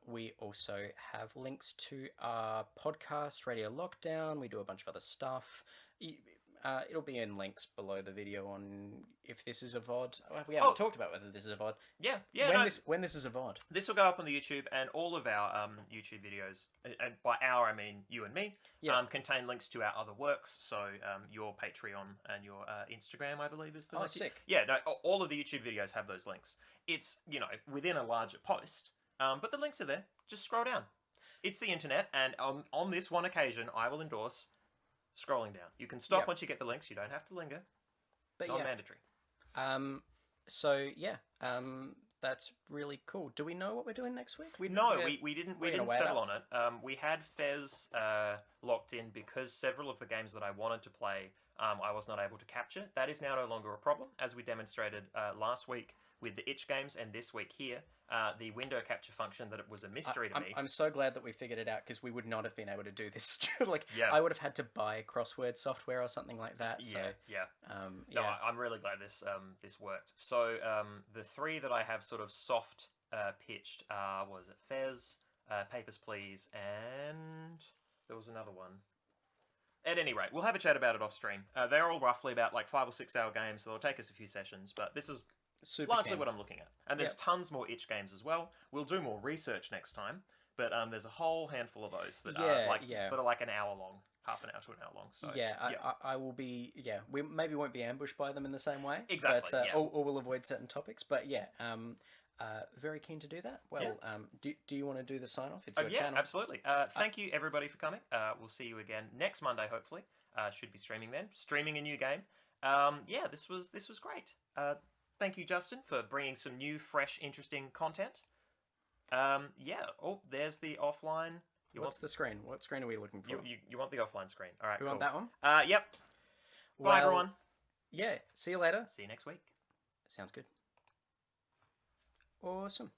We also have links to our podcast, Radio Lockdown. We do a bunch of other stuff. It'll be in links below the video on if this is a VOD. We haven't talked about whether this is a VOD. Yeah. When this is a VOD. This will go up on the YouTube, and all of our YouTube videos, and by our I mean you and me, contain links to our other works. So your Patreon and your Instagram, I believe, is the link. Sick. Yeah, no, all of the YouTube videos have those links. It's within a larger post, but the links are there. Just scroll down. It's the internet, and on this one occasion, I will endorse scrolling down. You can stop once you get the links. You don't have to linger. But not mandatory. So yeah, that's really cool. Do we know what we're doing next week? We didn't settle on it. We had Fez locked in because several of the games that I wanted to play, I was not able to capture. That is now no longer a problem, as we demonstrated last week with the itch games, and this week here, the window capture function, that it was a mystery to me. I'm so glad that we figured it out, because we would not have been able to do this. I would have had to buy crossword software or something like that. No, I'm really glad this worked. So the three that I have sort of soft pitched are, was it Fez, Papers, Please, and there was another one. At any rate, we'll have a chat about it off stream. They're all roughly about like 5 or 6 hour games, so it'll take us a few sessions, but this is largely what I'm looking at. And there's tons more itch games as well. We'll do more research next time, but there's a whole handful of those that are like an hour long, half an hour to an hour long. So I will be. Yeah, we maybe won't be ambushed by them in the same way. Exactly. But, or we'll avoid certain topics. But yeah, very keen to do that. Well, do you want to do the sign off? It's your channel. Absolutely. Thank you everybody for coming. We'll see you again next Monday. Hopefully, should be streaming then. Streaming a new game. This was great. Thank you, Justin, for bringing some new, fresh, interesting content. Oh, there's the offline. What's the screen? What screen are we looking for? You want the offline screen. All right, we want that one? Yep. Bye, everyone. Yeah, see you later. See you next week. Sounds good. Awesome.